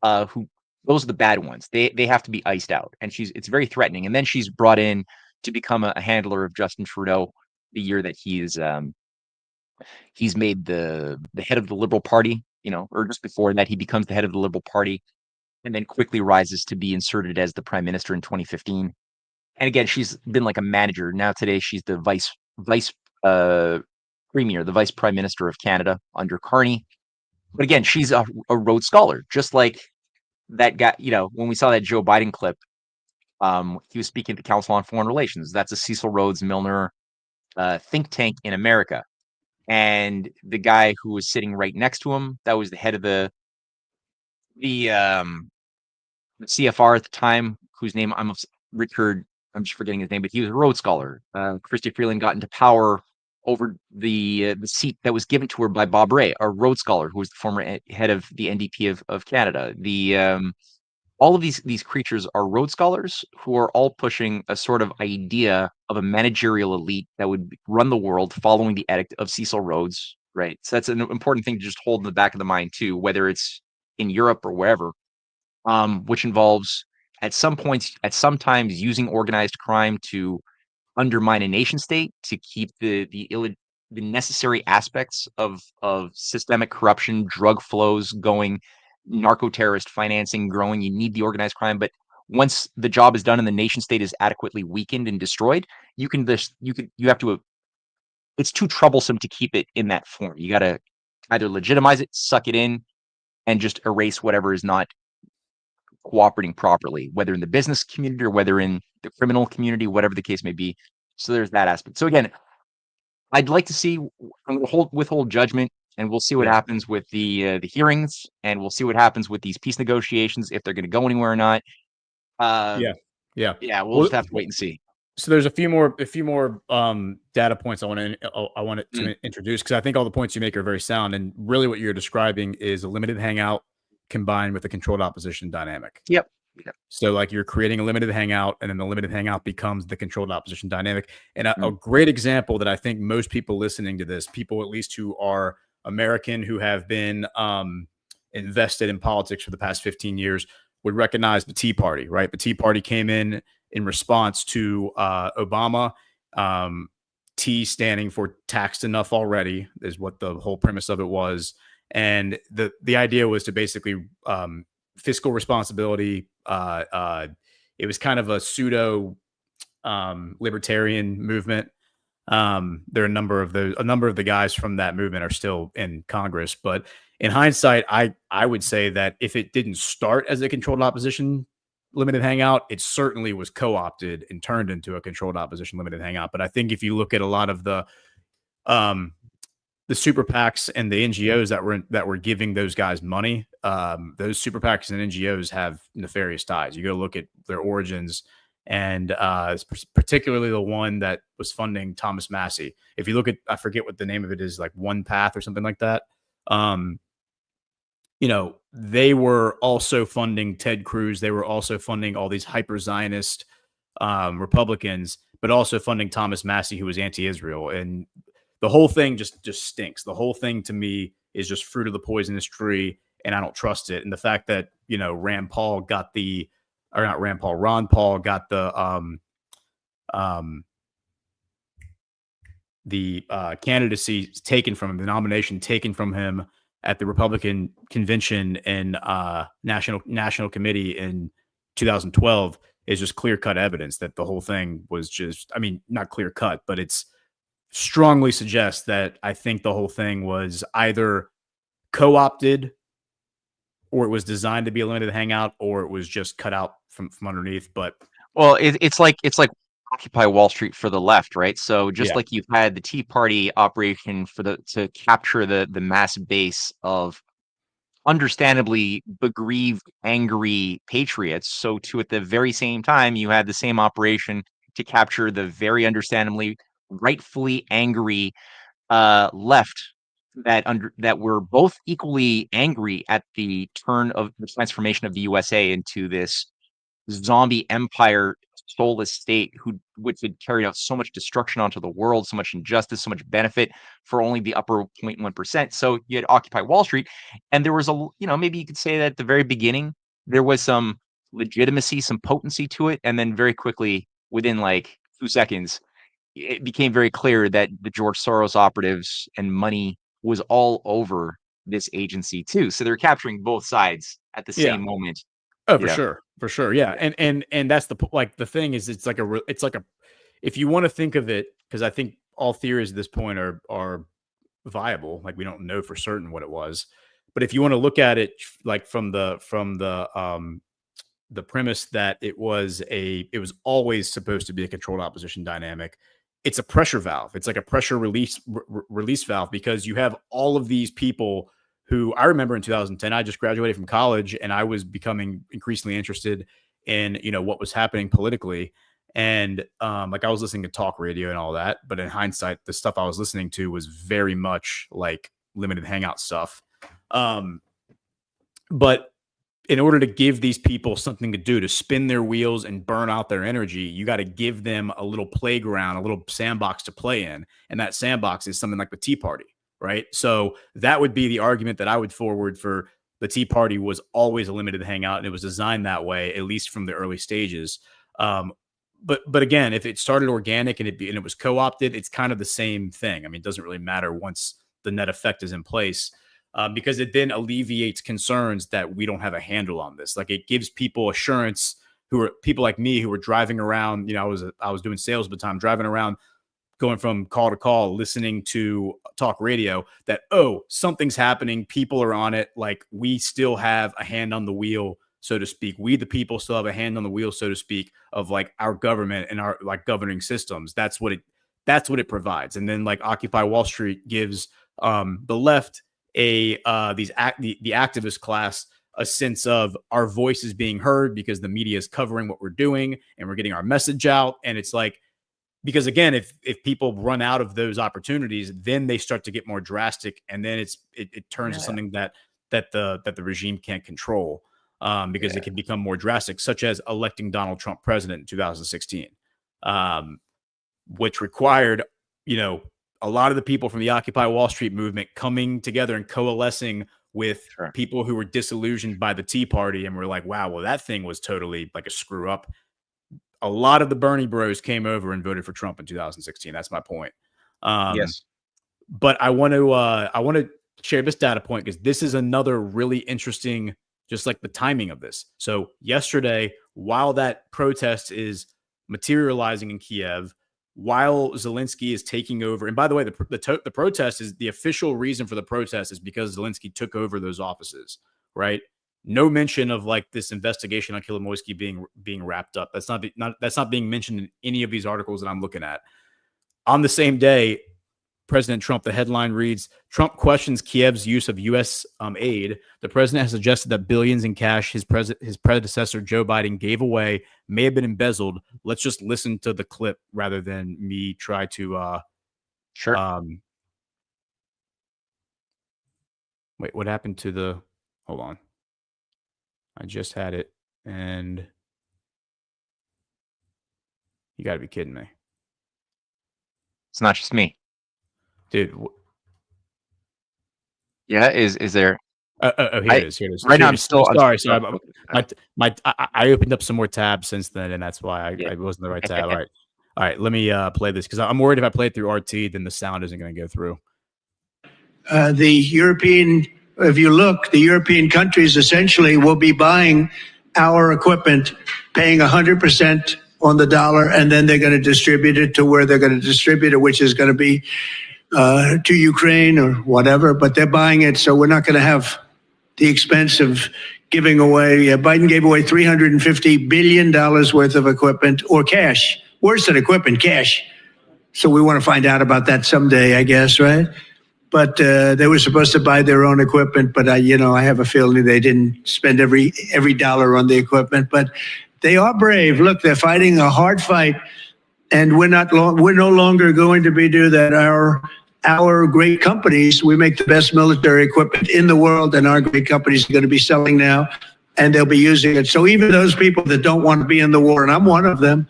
who those are the bad ones. They have to be iced out. And it's very threatening. And then she's brought in to become a handler of Justin Trudeau the year that he's made the head of the Liberal Party, or just before that, he becomes the head of the Liberal Party and then quickly rises to be inserted as the prime minister in 2015. And again, she's been like a manager. Now today, she's the vice premier, the vice prime minister of Canada under Carney. But again, she's a Rhodes Scholar, just like that guy. When we saw that Joe Biden clip, he was speaking at the Council on Foreign Relations. That's a Cecil Rhodes Milner think tank in America. And the guy who was sitting right next to him, that was the head of the CFR at the time, whose name Richard, I'm just forgetting his name, but he was a Rhodes Scholar. Chrystia Freeland got into power over the seat that was given to her by Bob Rae, a Rhodes Scholar, who was the former head of the NDP of Canada. All of these creatures are Rhodes Scholars who are all pushing a sort of idea of a managerial elite that would run the world following the edict of Cecil Rhodes, right? So that's an important thing to just hold in the back of the mind too, whether it's in Europe or wherever, which involves at some times using organized crime to undermine a nation state, to keep the necessary aspects of systemic corruption, drug flows going, narco-terrorist financing growing. You need the organized crime, but once the job is done and the nation state is adequately weakened and destroyed, it's too troublesome to keep it in that form. You got to either legitimize it, suck it in, and just erase whatever is not cooperating properly, whether in the business community or whether in the criminal community, whatever the case may be. So there's that aspect. So again, I'd like to see, I'm going to withhold judgment, and we'll see what happens with the hearings, and we'll see what happens with these peace negotiations, if they're going to go anywhere or not. Yeah. We'll just have to wait and see. So there's a few more data points I wanted to introduce, because I think all the points you make are very sound, and really what you're describing is a limited hangout combined with a controlled opposition dynamic. Yep. So like you're creating a limited hangout, and then the limited hangout becomes the controlled opposition dynamic. And a great example that I think most people listening to this, people at least who are American, who have been invested in politics for the past 15 years, would recognize the Tea Party, right? The Tea Party came in response to Obama. T standing for taxed enough already is what the whole premise of it was. And the idea was to basically fiscal responsibility. It was kind of a pseudo libertarian movement. There are a number of the guys from that movement are still in Congress, but in hindsight, I would say that if it didn't start as a controlled opposition limited hangout, it certainly was co-opted and turned into a controlled opposition limited hangout. But I think if you look at a lot of the super PACs and the NGOs that were giving those guys money, those super PACs and NGOs have nefarious ties. You go look at their origins, and particularly the one that was funding Thomas Massie. If you look at, I forget what the name of it is, like One Path or something like that. They were also funding Ted Cruz. They were also funding all these hyper-Zionist Republicans, but also funding Thomas Massie, who was anti-Israel. And the whole thing just stinks. The whole thing to me is just fruit of the poisonous tree, and I don't trust it. And the fact that, you know, Ron Paul got the candidacy taken from him, the nomination taken from him at the Republican convention and national committee in 2012 is just clear-cut evidence that the whole thing was just, I mean, not clear-cut, but it's strongly suggests that I think the whole thing was either co-opted, or it was designed to be a limited hangout, or it was just cut out from underneath. But well, it's like Occupy Wall Street for the left, right? So just Yeah. like you've had the Tea Party operation to capture the mass base of understandably beggrieved, angry patriots, so too at the very same time you had the same operation to capture the very understandably, rightfully angry left that were both equally angry at the turn of the transformation of the USA into this zombie empire, soulless state which had carried out so much destruction onto the world, so much injustice, so much benefit for only the upper 0.1%. So you had Occupy Wall Street, and there was maybe you could say that at the very beginning there was some legitimacy, some potency to it, and then very quickly, within like 2 seconds, it became very clear that the George Soros operatives and money was all over this agency too. So they're capturing both sides at the same moment. Oh, for sure, yeah. And that's the thing is, it's like if you want to think of it, because I think all theories at this point are viable. Like, we don't know for certain what it was, but if you want to look at it like from the premise that it was always supposed to be a controlled opposition dynamic, it's a pressure valve. It's like a pressure release valve, because you have all of these people who, I remember in 2010, I just graduated from college and I was becoming increasingly interested in, you know, what was happening politically. And like, I was listening to talk radio and all that, but in hindsight, the stuff I was listening to was very much like limited hangout stuff. But in order to give these people something to do, to spin their wheels and burn out their energy, you got to give them a little playground, a little sandbox to play in. And that sandbox is something like the Tea Party, right? So that would be the argument that I would forward for the Tea Party was always a limited hangout, and it was designed that way, at least from the early stages. But again, if it started organic and it was co-opted, it's kind of the same thing. I mean, it doesn't really matter once the net effect is in place. Because it then alleviates concerns that we don't have a handle on this. Like, it gives people assurance, who are people like me who were driving around. You know, I was doing sales at the time, driving around, going from call to call, listening to talk radio, that, oh, something's happening. People are on it. Like, we still have a hand on the wheel, so to speak. We, the people, still have a hand on the wheel, so to speak, of like our government and our like governing systems. That's what it provides. And then like Occupy Wall Street gives the left the activist class a sense of our voice is being heard because the media is covering what we're doing and we're getting our message out. And it's like, because again, if people run out of those opportunities, then they start to get more drastic, and then it turns to something that the regime can't control, because it can become more drastic, such as electing Donald Trump president in 2016, which required, you know, a lot of the people from the Occupy Wall Street movement coming together and coalescing with people who were disillusioned by the Tea Party and were like, wow, well, that thing was totally like a screw up. A lot of the Bernie bros came over and voted for Trump in 2016. That's my point. Yes. But I want to share this data point, because this is another really interesting, just like the timing of this. So yesterday, while that protest is materializing in Kiev, while Zelensky is taking over, and by the way, the protest is, the official reason for the protest is because Zelensky took over those offices, right? No mention of like this investigation on Kolomoisky being wrapped up. That's not being mentioned in any of these articles that I'm looking at. On the same day, President Trump, the headline reads, Trump questions Kiev's use of U.S. aid. The president has suggested that billions in cash his predecessor, Joe Biden, gave away may have been embezzled. Let's just listen to the clip rather than me try to... Sure. Wait, what happened to the... Hold on. I just had it, and... You got to be kidding me. It's not just me. dude. Yeah, is there? Here I it is. Here it is. right now Here it I'm is. still Sorry. okay. I opened up some more tabs since then, and that's why Yeah. I wasn't the right tab. All right. Let me play this because I'm worried if I play it through RT, then the sound isn't going to go through. The European, if you look, the European countries essentially will be buying our equipment, paying 100% on the dollar, and then they're going to distribute it to where they're going to distribute it, which is going to be to Ukraine or whatever. But they're buying it, so we're not going to have the expense of giving away. Biden gave away $350 billion worth of equipment or cash. Worse than equipment, cash. So we want to find out about that someday, I guess, right? But they were supposed to buy their own equipment, but I have a feeling they didn't spend every dollar on the equipment. But they are brave. Look, they're fighting a hard fight, and we're no longer going to do that. Our great companies, we make the best military equipment in the world, and our great companies are going to be selling now, and they'll be using it. So even those people that don't want to be in the war, and I'm one of them,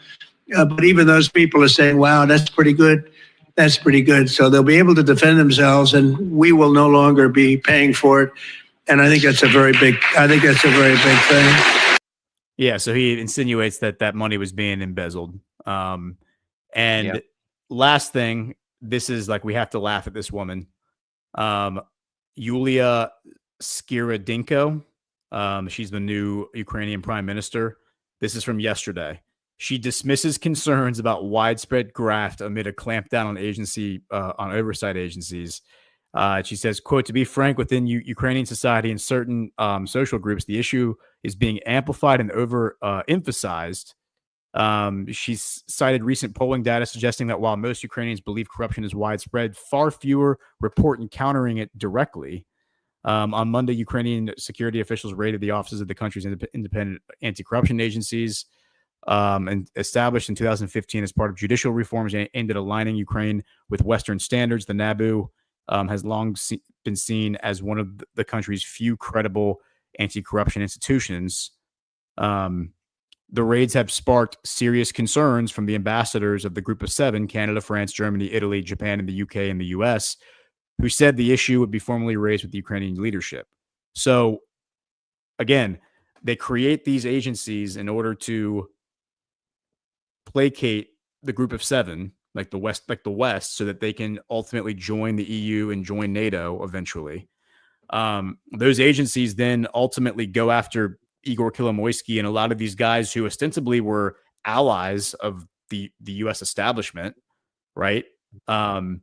but even those people are saying, "Wow, that's pretty good." That's pretty good. So they'll be able to defend themselves, and we will no longer be paying for it. And I think that's a very big thing. Yeah. So he insinuates that money was being embezzled. Last thing, this is like, we have to laugh at this woman, Yulia Skiridinko. She's the new Ukrainian prime minister. This is from yesterday. She dismisses concerns about widespread graft amid a clampdown on oversight agencies. She says, quote, "To be frank, within Ukrainian society and certain social groups, the issue is being amplified and emphasized." She's cited recent polling data suggesting that while most Ukrainians believe corruption is widespread, far fewer report encountering it directly. On Monday, Ukrainian security officials raided the offices of the country's independent anti-corruption agencies, and established in 2015 as part of judicial reforms aimed at aligning Ukraine with Western standards. The NABU has long been seen as one of the country's few credible anti-corruption institutions. The raids have sparked serious concerns from the ambassadors of the Group of Seven: Canada, France, Germany, Italy, Japan, and the UK and the US, who said the issue would be formally raised with the Ukrainian leadership. So, again, they create these agencies in order to placate the Group of Seven, like the West, so that they can ultimately join the EU and join NATO eventually. Those agencies then ultimately go after Igor Kolomoisky and a lot of these guys who ostensibly were allies of the U.S. establishment, right? And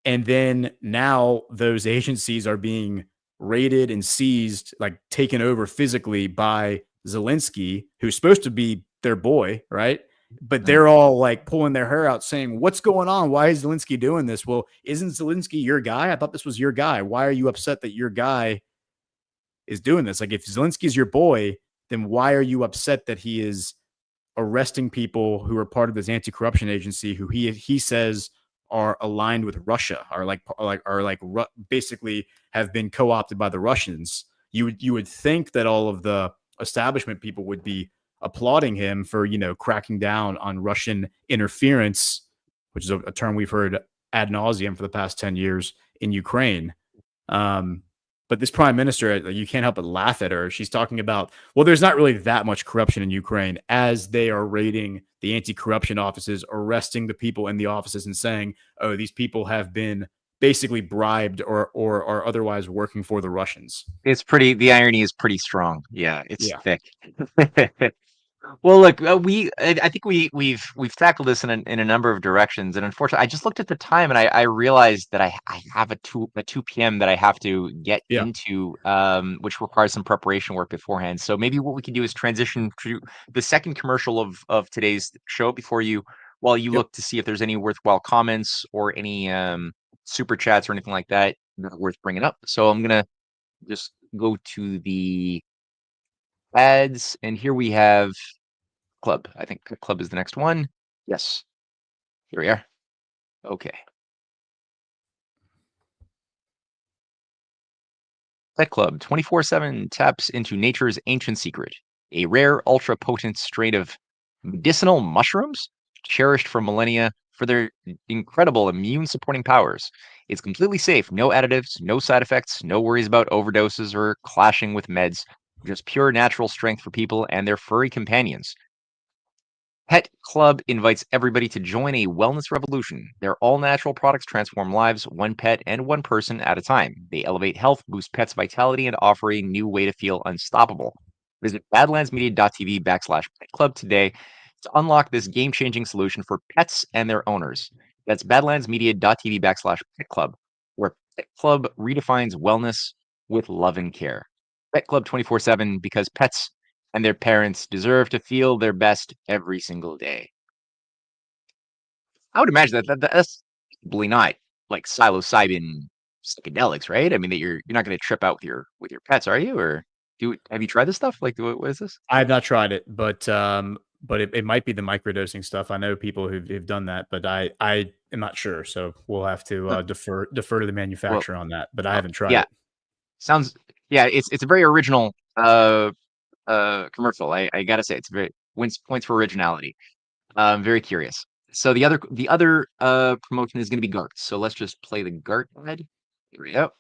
then now those agencies are being raided and seized, like taken over physically by Zelensky, who's supposed to be their boy, right? But they're all like pulling their hair out saying, "What's going on? Why is Zelensky doing this?" Well, isn't Zelensky your guy? I thought this was your guy. Why are you upset that your guy is doing this? Like, if Zelensky's your boy, then why are you upset that he is arresting people who are part of this anti-corruption agency who he says are aligned with Russia, basically have been co-opted by the Russians? You would think that all of the establishment people would be applauding him for, cracking down on Russian interference, which is a term we've heard ad nauseum for the past 10 years in Ukraine. But this prime minister, you can't help but laugh at her. She's talking about, well, there's not really that much corruption in Ukraine, as they are raiding the anti-corruption offices, arresting the people in the offices and saying, oh, these people have been basically bribed or are otherwise working for the Russians. The irony is pretty strong. Yeah, it's thick. Well, look, I think we've tackled this in a number of directions, and unfortunately, I just looked at the time and I realized that I have a 2 p.m. that I have to get into, which requires some preparation work beforehand. So maybe what we can do is transition to the second commercial of today's show while you look to see if there's any worthwhile comments or any super chats or anything like that worth bringing up. So I'm gonna just go to the ads, and here we have Club. I think Club is the next one. Yes, here we are. Okay. Pet Club 24/7 taps into nature's ancient secret, a rare ultra potent strain of medicinal mushrooms cherished for millennia for their incredible immune supporting powers. It's completely safe, no additives, no side effects, no worries about overdoses or clashing with meds, just pure natural strength for people and their furry companions. Pet Club invites everybody to join a wellness revolution. Their all-natural products transform lives, one pet and one person at a time. They elevate health, boost pets' vitality, and offer a new way to feel unstoppable. Visit badlandsmedia.tv/Pet Club today to unlock this game-changing solution for pets and their owners. That's badlandsmedia.tv/Pet Club, where Pet Club redefines wellness with love and care. Pet Club 24/7, because pets and their parents deserve to feel their best every single day. I would imagine that's probably not like psilocybin psychedelics, right? I mean, that you're not going to trip out with your pets, are you? Or have you tried this stuff? Like, what is this? I have not tried it, but it might be the microdosing stuff. I know people who've done that, but I am not sure. So we'll have to defer to the manufacturer on that. But I haven't tried yeah, it. Sounds it's a very original commercial. I gotta say, it's very points for originality. I'm very curious. So the other promotion is going to be GART. So let's just play the GART ad. Here we go.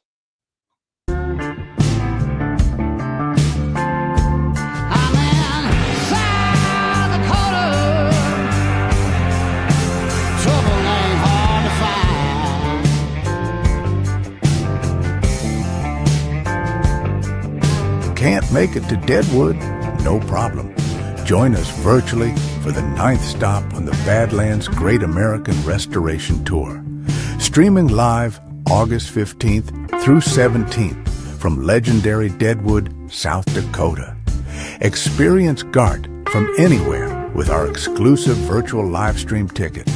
Can't make it to Deadwood? No problem. Join us virtually for the 9th stop on the Badlands Great American Restoration Tour. Streaming live August 15th through 17th from legendary Deadwood, South Dakota. Experience GART from anywhere with our exclusive virtual live stream ticket.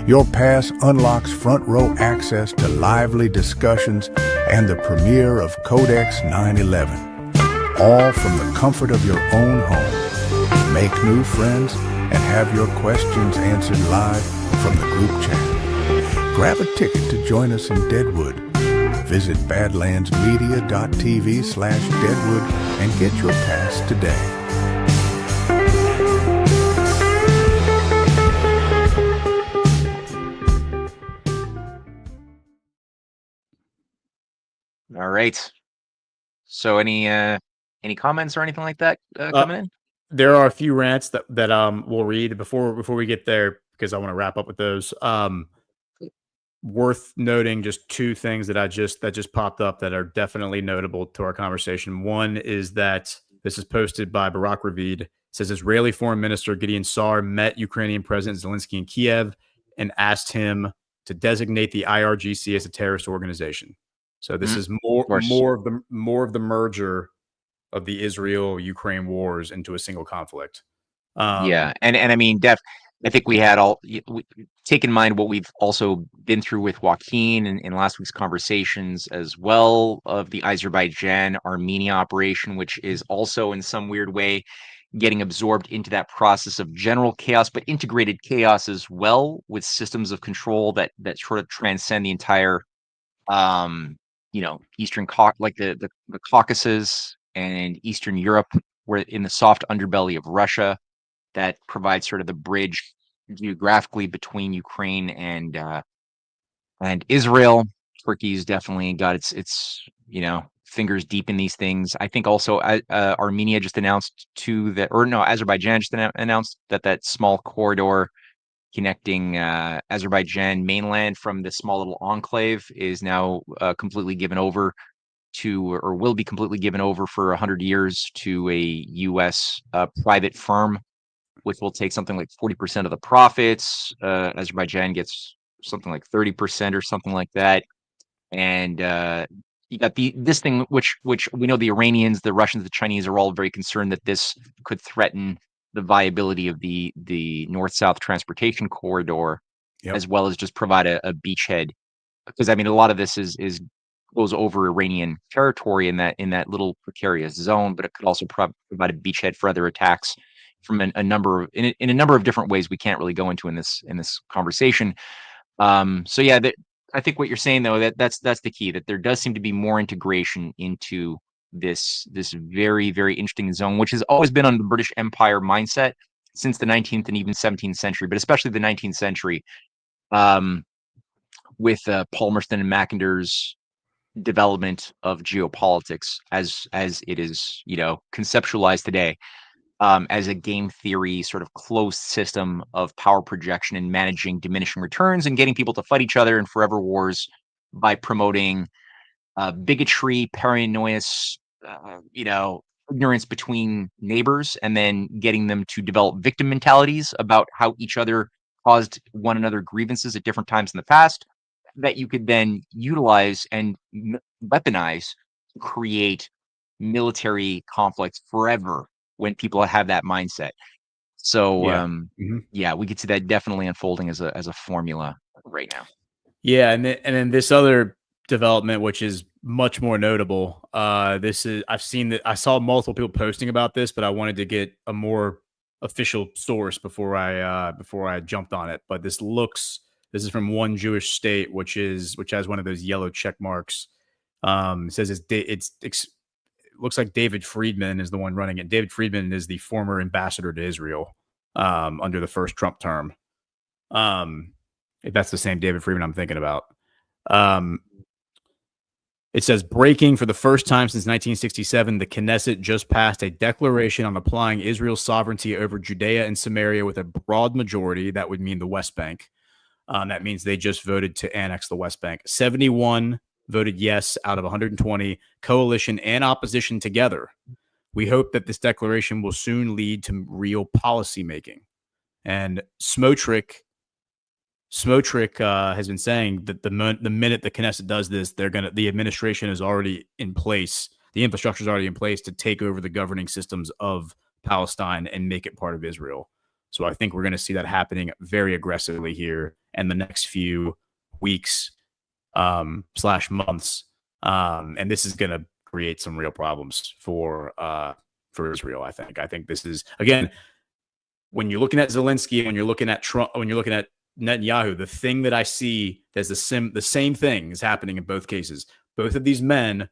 Your pass unlocks front row access to lively discussions and the premiere of Codex 9/11. All from the comfort of your own home. Make new friends and have your questions answered live from the group chat. Grab a ticket to join us in Deadwood. Visit badlandsmedia.tv/Deadwood and get your pass today. All right. So any comments or anything like that coming in? There are a few rants that we'll read before we get there, because I want to wrap up with those. Worth noting just two things that just popped up that are definitely notable to our conversation. One is that this is posted by Barak Ravid. It says Israeli Foreign Minister Gideon Sa'ar met Ukrainian President Zelensky in Kiev and asked him to designate the IRGC as a terrorist organization. So this is more of the merger of the Israel-Ukraine wars into a single conflict. And I mean, I think we take in mind what we've also been through with Joaquin in last week's conversations as well, of the Azerbaijan-Armenia operation, which is also in some weird way getting absorbed into that process of general chaos, but integrated chaos as well, with systems of control that sort of transcend the entire Eastern like the Caucasus and Eastern Europe, where in the soft underbelly of Russia, that provides sort of the bridge geographically between Ukraine and Israel. Turkey's definitely got its fingers deep in these things. I think also Armenia just announced Azerbaijan just announced that small corridor connecting Azerbaijan mainland from the small little enclave is now completely given over to, or will be completely given over for 100 years to a U.S. Private firm, which will take something like 40% of the profits. Azerbaijan gets something like 30% or something like that. And you got this thing, which we know the Iranians, the Russians, the Chinese are all very concerned that this could threaten the viability of the north-south transportation corridor, as well as just provide a beachhead. Because I mean, a lot of this goes over Iranian territory in that little precarious zone, but it could also provide a beachhead for other attacks from a number of different ways we can't really go into in this conversation. So yeah, I think what you're saying though, that's the key, that there does seem to be more integration into this very, very interesting zone, which has always been on the British Empire mindset since the 19th and even 17th century, but especially the 19th century. um, with Palmerston and Mackinder's development of geopolitics as it is, conceptualized today, as a game theory sort of closed system of power projection and managing diminishing returns and getting people to fight each other in forever wars by promoting bigotry, paranoia, ignorance between neighbors, and then getting them to develop victim mentalities about how each other caused one another grievances at different times in the past that you could then utilize and weaponize to create military conflicts forever when people have that mindset. So, Yeah. Mhm. yeah, we could see that definitely unfolding as a formula right now. Yeah, and then this other development, which is much more notable. This is I've seen that I saw multiple people posting about this, but I wanted to get a more official source before I jumped on it. But this is from one Jewish state, which has one of those yellow check marks. It says it looks like David Friedman is the one running it. David Friedman is the former ambassador to Israel under the first Trump term. If that's the same David Friedman I'm thinking about. It says, breaking for the first time since 1967, the Knesset just passed a declaration on applying Israel's sovereignty over Judea and Samaria with a broad majority. That would mean the West Bank. That means they just voted to annex the West Bank. 71 voted yes out of 120, coalition and opposition together. We hope that this declaration will soon lead to real policy making. And Smotrich has been saying that the minute the Knesset does this, the administration is already in place. The infrastructure is already in place to take over the governing systems of Palestine and make it part of Israel. So I think we're going to see that happening very aggressively here in the next few weeks / months. And this is going to create some real problems for Israel. I think this is, again, when you're looking at Zelensky, when you're looking at Trump, when you're looking at Netanyahu, the thing that I see, there's the same thing is happening in both cases. Both of these men,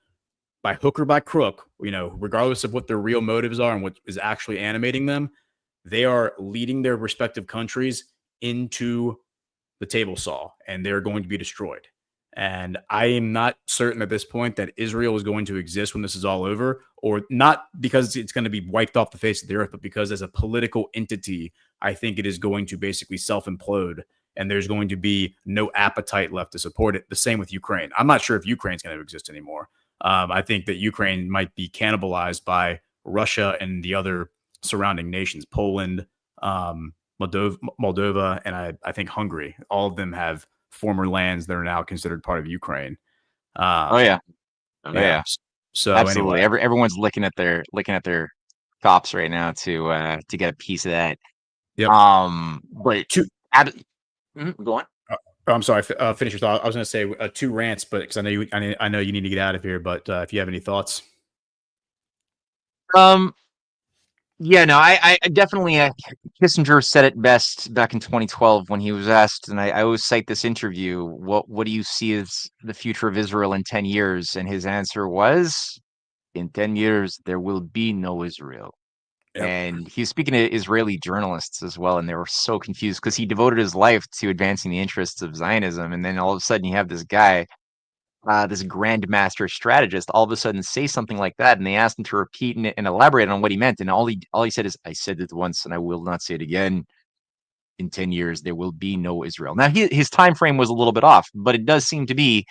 by hook or by crook, regardless of what their real motives are and what is actually animating them, they are leading their respective countries into the table saw, and they're going to be destroyed. And I am not certain at this point that Israel is going to exist when this is all over, or not because it's going to be wiped off the face of the earth, but because as a political entity, I think it is going to basically self-implode, and there's going to be no appetite left to support it. The same with Ukraine. I'm not sure if Ukraine's going to exist anymore. I think that Ukraine might be cannibalized by Russia and the other surrounding nations, Poland, Moldova, and I think Hungary. All of them have former lands that are now considered part of Ukraine. Yeah. So absolutely, anyway. everyone's looking at their cops right now to get a piece of that. Yep. But go on. I'm sorry. Finish your thought. I was going to say 2 rants, but because I know you need to get out of here. But if you have any thoughts, yeah, no, I definitely. Kissinger said it best back in 2012 when he was asked, and I always cite this interview. What do you see as the future of Israel in 10 years? And his answer was, in 10 years there will be no Israel. Yep. And he was speaking to Israeli journalists as well, and they were so confused because he devoted his life to advancing the interests of Zionism, and then all of a sudden you have this guy, this grandmaster strategist, all of a sudden say something like that, and they asked him to repeat and elaborate on what he meant, and all he said is, "I said it once, and I will not say it again. In 10 years, there will be no Israel." Now, his time frame was a little bit off, but it does seem to be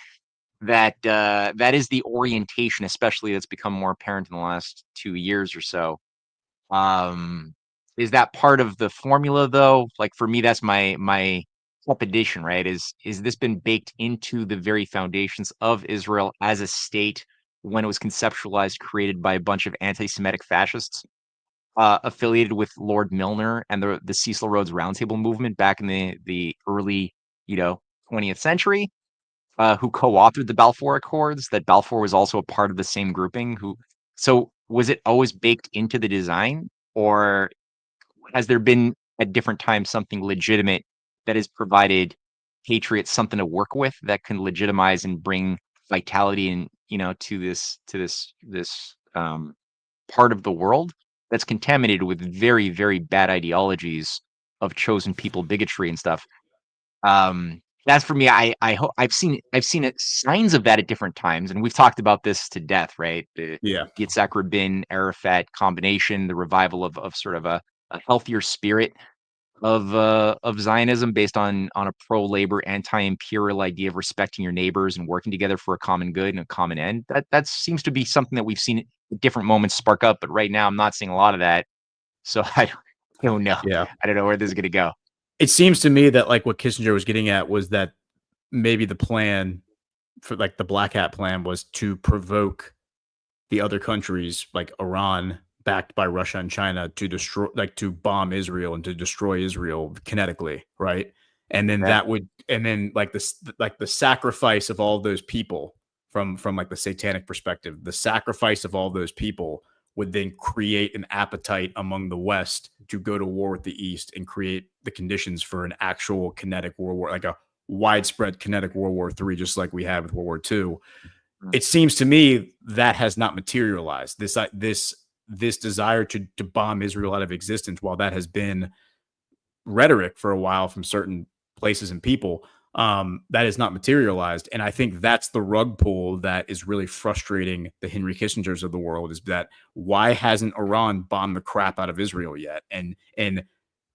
that that is the orientation, especially that's become more apparent in the last 2 years or so. Is that part of the formula though? Like for me, that's my trepidation, right? Is this been baked into the very foundations of Israel as a state when it was conceptualized, created by a bunch of anti-Semitic fascists affiliated with Lord Milner and the Cecil Rhodes Roundtable movement back in the early 20th century, who co-authored the Balfour Accords? That Balfour was also a part of the same grouping. So was it always baked into the design, or has there been at different times something legitimate that has provided patriots something to work with that can legitimize and bring vitality and to this part of the world that's contaminated with very, very bad ideologies of chosen people bigotry and stuff? That's for me. I hope I've seen it, signs of that at different times, and we've talked about this to death, right? The Yeah. Yitzhak Rabin Arafat combination, the revival of sort of a healthier spirit of Zionism based on a pro-labor, anti-imperial idea of respecting your neighbors and working together for a common good and a common end. That seems to be something that we've seen at different moments spark up, but right now I'm not seeing a lot of that. So I don't know. Yeah. I don't know where this is gonna go. It seems to me that like what Kissinger was getting at was that maybe the plan for like the Black Hat plan was to provoke the other countries like Iran, backed by Russia and China, to destroy, like to bomb Israel and to destroy Israel kinetically, right? And then Yeah. that would, and then like this, like the sacrifice of all those people from like the satanic perspective, the sacrifice of all those people would then create an appetite among the West to go to war with the East and create the conditions for an actual kinetic world war, like a widespread kinetic World War III, just like we had with World War II. It seems to me that has not materialized. This desire to bomb Israel out of existence, while that has been rhetoric for a while from certain places and people, that is not materialized. And I think that's the rug pull that is really frustrating the Henry Kissingers of the world, is that why hasn't Iran bombed the crap out of Israel yet and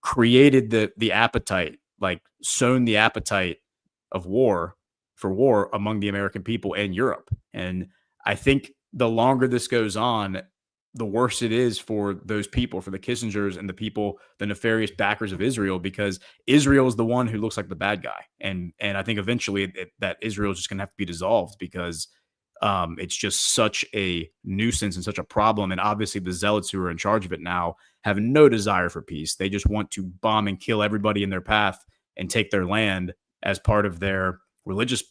created the appetite, like sown the appetite of war among the American people and Europe. And I think the longer this goes on, the worse it is for those people, for the Kissingers and the people, the nefarious backers of Israel, because Israel is the one who looks like the bad guy. And I think eventually that Israel is just going to have to be dissolved, because it's just such a nuisance and such a problem. And obviously the zealots who are in charge of it now have no desire for peace. They just want to bomb and kill everybody in their path and take their land as part of their religious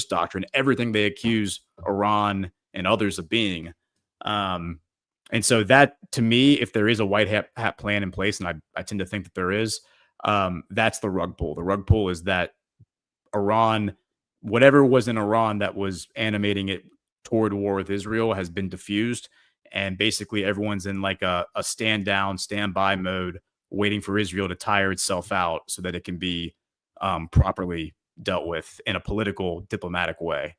doctrine, everything they accuse Iran and others of being. And so that, to me, if there is a white hat plan in place, and I tend to think that there is, that's the rug pull. The rug pull is that Iran, whatever was in Iran that was animating it toward war with Israel, has been diffused. And basically everyone's in like a stand down, stand by mode, waiting for Israel to tire itself out so that it can be properly dealt with in a political, diplomatic way,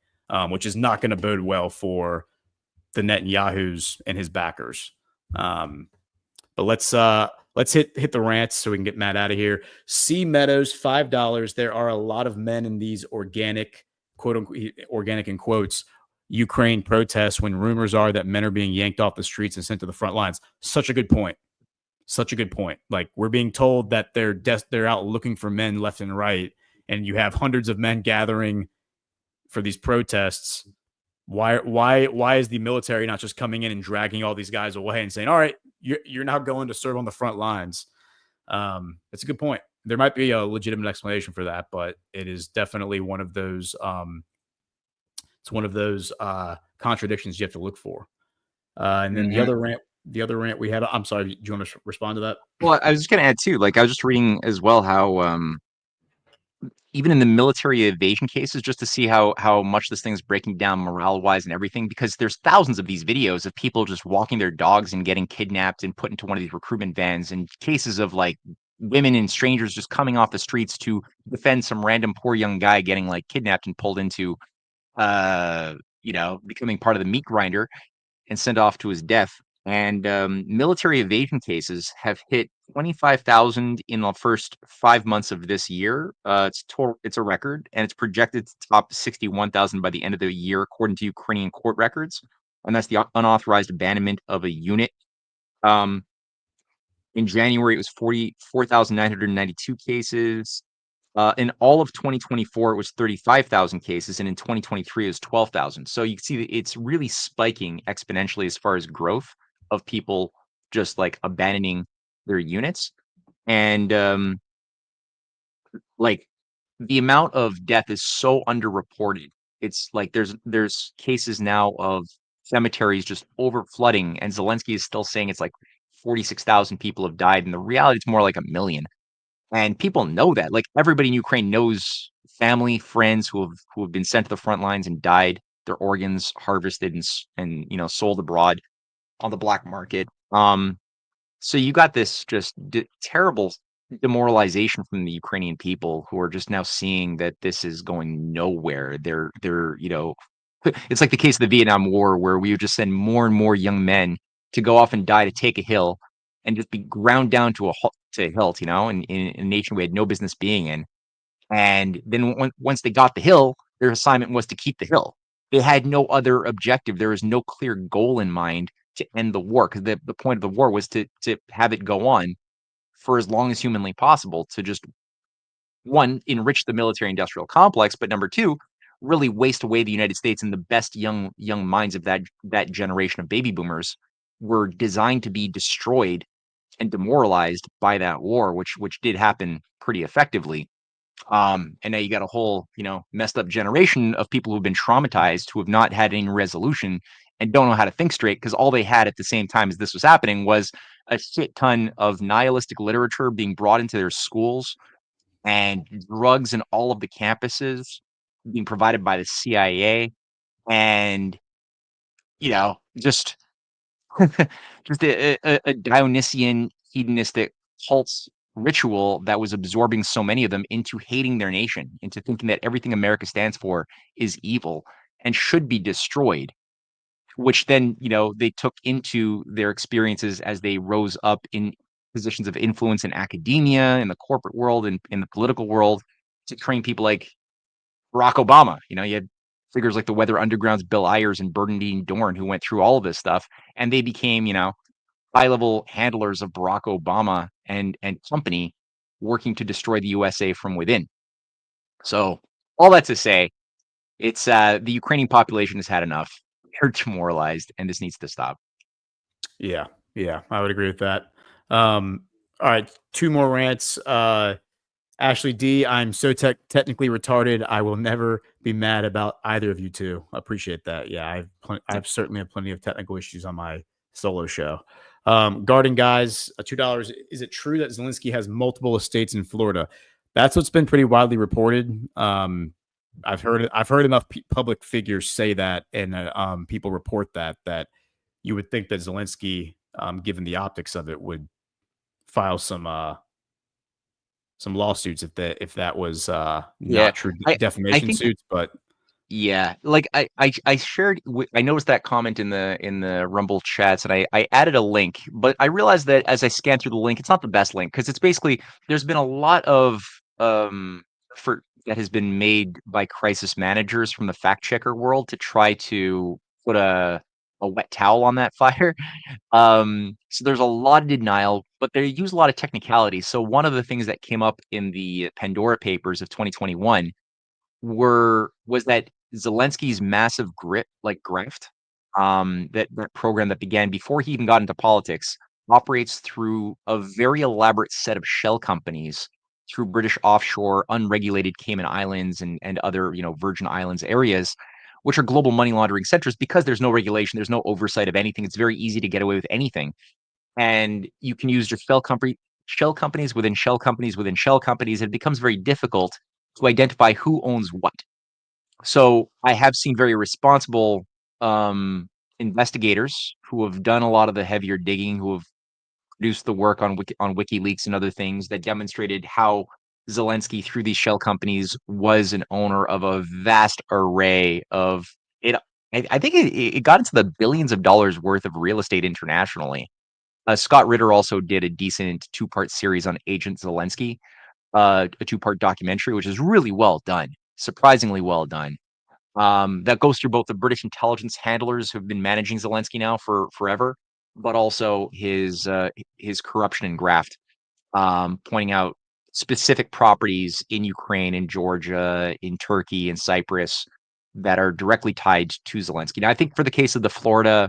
which is not going to bode well for the Netanyahu's and his backers. But let's hit the rants so we can get Matt out of here. C Meadows, $5. There are a lot of men in these organic, quote unquote, organic in quotes, Ukraine protests, when rumors are that men are being yanked off the streets and sent to the front lines. Such a good point. Such a good point. Like, we're being told that they're out looking for men left and right, and you have hundreds of men gathering for these protests. Why is the military not just coming in and dragging all these guys away and saying, all right, you're now going to serve on the front lines? It's a good point. There might be a legitimate explanation for that, but it is definitely one of those it's one of those contradictions you have to look for. And then the other rant we had, I'm sorry, do you want to respond to that? Well, I was just going to add too, like I was just reading as well how even in the military evasion cases, just to see how much this thing is breaking down morale-wise and everything, because there's thousands of these videos of people just walking their dogs and getting kidnapped and put into one of these recruitment vans, and cases of like women and strangers just coming off the streets to defend some random poor young guy getting like kidnapped and pulled into becoming part of the meat grinder and sent off to his death. And military evasion cases have hit 25,000 in the first 5 months of this year. It's a record, and it's projected to top 61,000 by the end of the year, according to Ukrainian court records. And that's the unauthorized abandonment of a unit. In January, it was 44,992 cases. In all of 2024, it was 35,000 cases, and in 2023, it was 12,000. So you can see that it's really spiking exponentially as far as growth of people just like abandoning their units. And like the amount of death is so underreported. It's like there's cases now of cemeteries just over flooding, and Zelensky is still saying it's like 46,000 people have died, and the reality is more like 1 million. And people know that. Like, everybody in Ukraine knows family, friends who have been sent to the front lines and died, their organs harvested and sold abroad on the black market. So you got this just terrible demoralization from the Ukrainian people who are just now seeing that this is going nowhere. They're it's like the case of the Vietnam War where we would just send more and more young men to go off and die to take a hill and just be ground down to a hilt, in a nation we had no business being in. And then once they got the hill, their assignment was to keep the hill. They had no other objective. There was no clear goal in mind to end the war, because the point of the war was to have it go on for as long as humanly possible, to just, one, enrich the military industrial complex, but number two, really waste away the United States, and the best young minds of that generation of baby boomers were designed to be destroyed and demoralized by that war, which did happen pretty effectively. And now you got a whole, messed up generation of people who've been traumatized, who have not had any resolution and don't know how to think straight, because all they had at the same time as this was happening was a shit ton of nihilistic literature being brought into their schools, and drugs in all of the campuses being provided by the CIA, and just just a Dionysian hedonistic cult ritual that was absorbing so many of them into hating their nation, into thinking that everything America stands for is evil and should be destroyed, which then, they took into their experiences as they rose up in positions of influence in academia, in the corporate world, and in the political world, to train people like Barack Obama. You had figures like the Weather Underground's Bill Ayers and Bernardine Dorn, who went through all of this stuff, and they became, high-level handlers of Barack Obama and company, working to destroy the USA from within. So all that to say, it's the Ukrainian population has had enough. They're demoralized, and this needs to stop. Yeah, I would agree with that. All right, 2 more rants. Ashley D, I'm so technically retarded. I will never be mad about either of you two. I appreciate that. Yeah, I've certainly have plenty of technical issues on my solo show. Garden Guys, $2. Is it true that Zelensky has multiple estates in Florida? That's what's been pretty widely reported. I've heard enough public figures say that, and people report that you would think that Zelensky, given the optics of it, would file some lawsuits if that was not true defamation suits. But yeah, like I shared, I noticed that comment in the Rumble chats, and I added a link, but I realized that as I scanned through the link, it's not the best link, because it's basically, there's been a lot of effort that has been made by crisis managers from the fact checker world to try to put a wet towel on that fire. So there's a lot of denial, but they use a lot of technicalities. So one of the things that came up in the Pandora Papers of 2021 was that Zelensky's massive graft, that program that began before he even got into politics, operates through a very elaborate set of shell companies through British offshore, unregulated Cayman Islands and other, Virgin Islands areas, which are global money laundering centers, because there's no regulation, there's no oversight of anything. It's very easy to get away with anything. And you can use your shell companies within shell companies within shell companies. It becomes very difficult to identify who owns what. So I have seen very responsible investigators who have done a lot of the heavier digging, who have produced the work on WikiLeaks and other things that demonstrated how Zelensky, through these shell companies, was an owner of a vast array of it. I think it got into the billions of dollars worth of real estate internationally. Scott Ritter also did a decent 2-part series on Agent Zelensky, a 2-part documentary, which is really well done, surprisingly well done. That goes through both the British intelligence handlers who've been managing Zelensky now for forever, but also his corruption and graft, pointing out specific properties in Ukraine, in Georgia, in Turkey, in Cyprus that are directly tied to Zelensky. Now, I think for the case of the Florida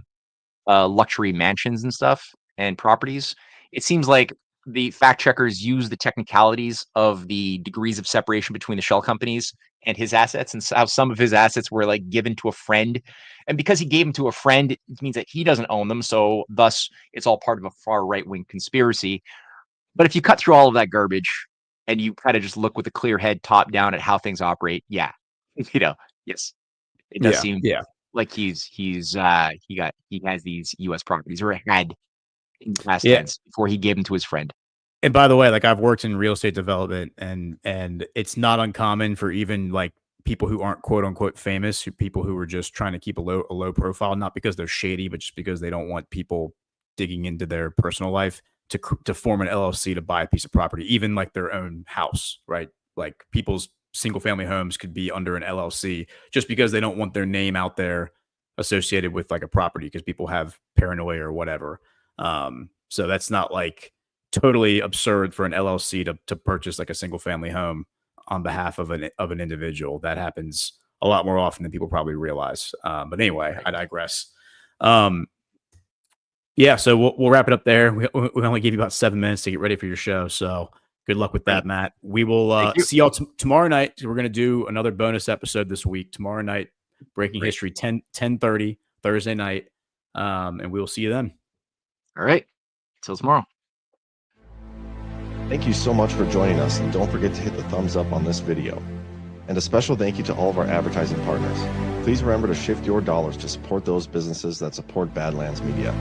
luxury mansions and stuff and properties, it seems like the fact checkers use the technicalities of the degrees of separation between the shell companies and his assets, and how some of his assets were like given to a friend. And because he gave them to a friend, it means that he doesn't own them. So thus it's all part of a far right-wing conspiracy. But if you cut through all of that garbage and you kind of just look with a clear head top down at how things operate, yes, it does seem like he has these US properties, or had in past tense, before he gave them to his friend. And by the way, like I've worked in real estate development, and it's not uncommon for even like people who aren't quote unquote famous, people who are just trying to keep a low profile, not because they're shady, but just because they don't want people digging into their personal life, to form an LLC to buy a piece of property, even like their own house, right? Like people's single family homes could be under an LLC just because they don't want their name out there associated with like a property because people have paranoia or whatever. So that's not like totally absurd for an LLC to purchase like a single family home on behalf of an individual. That happens a lot more often than people probably realize. But anyway, I digress. Yeah, so we'll wrap it up there. We only gave you about 7 minutes to get ready for your show. So good luck with that, Matt. We will see y'all tomorrow night. We're going to do another bonus episode this week. Tomorrow night, Breaking History, 10:30 Thursday night. And we will see you then. All right. Till tomorrow. Thank you so much for joining us, and don't forget to hit the thumbs up on this video. And a special thank you to all of our advertising partners. Please remember to shift your dollars to support those businesses that support Badlands Media.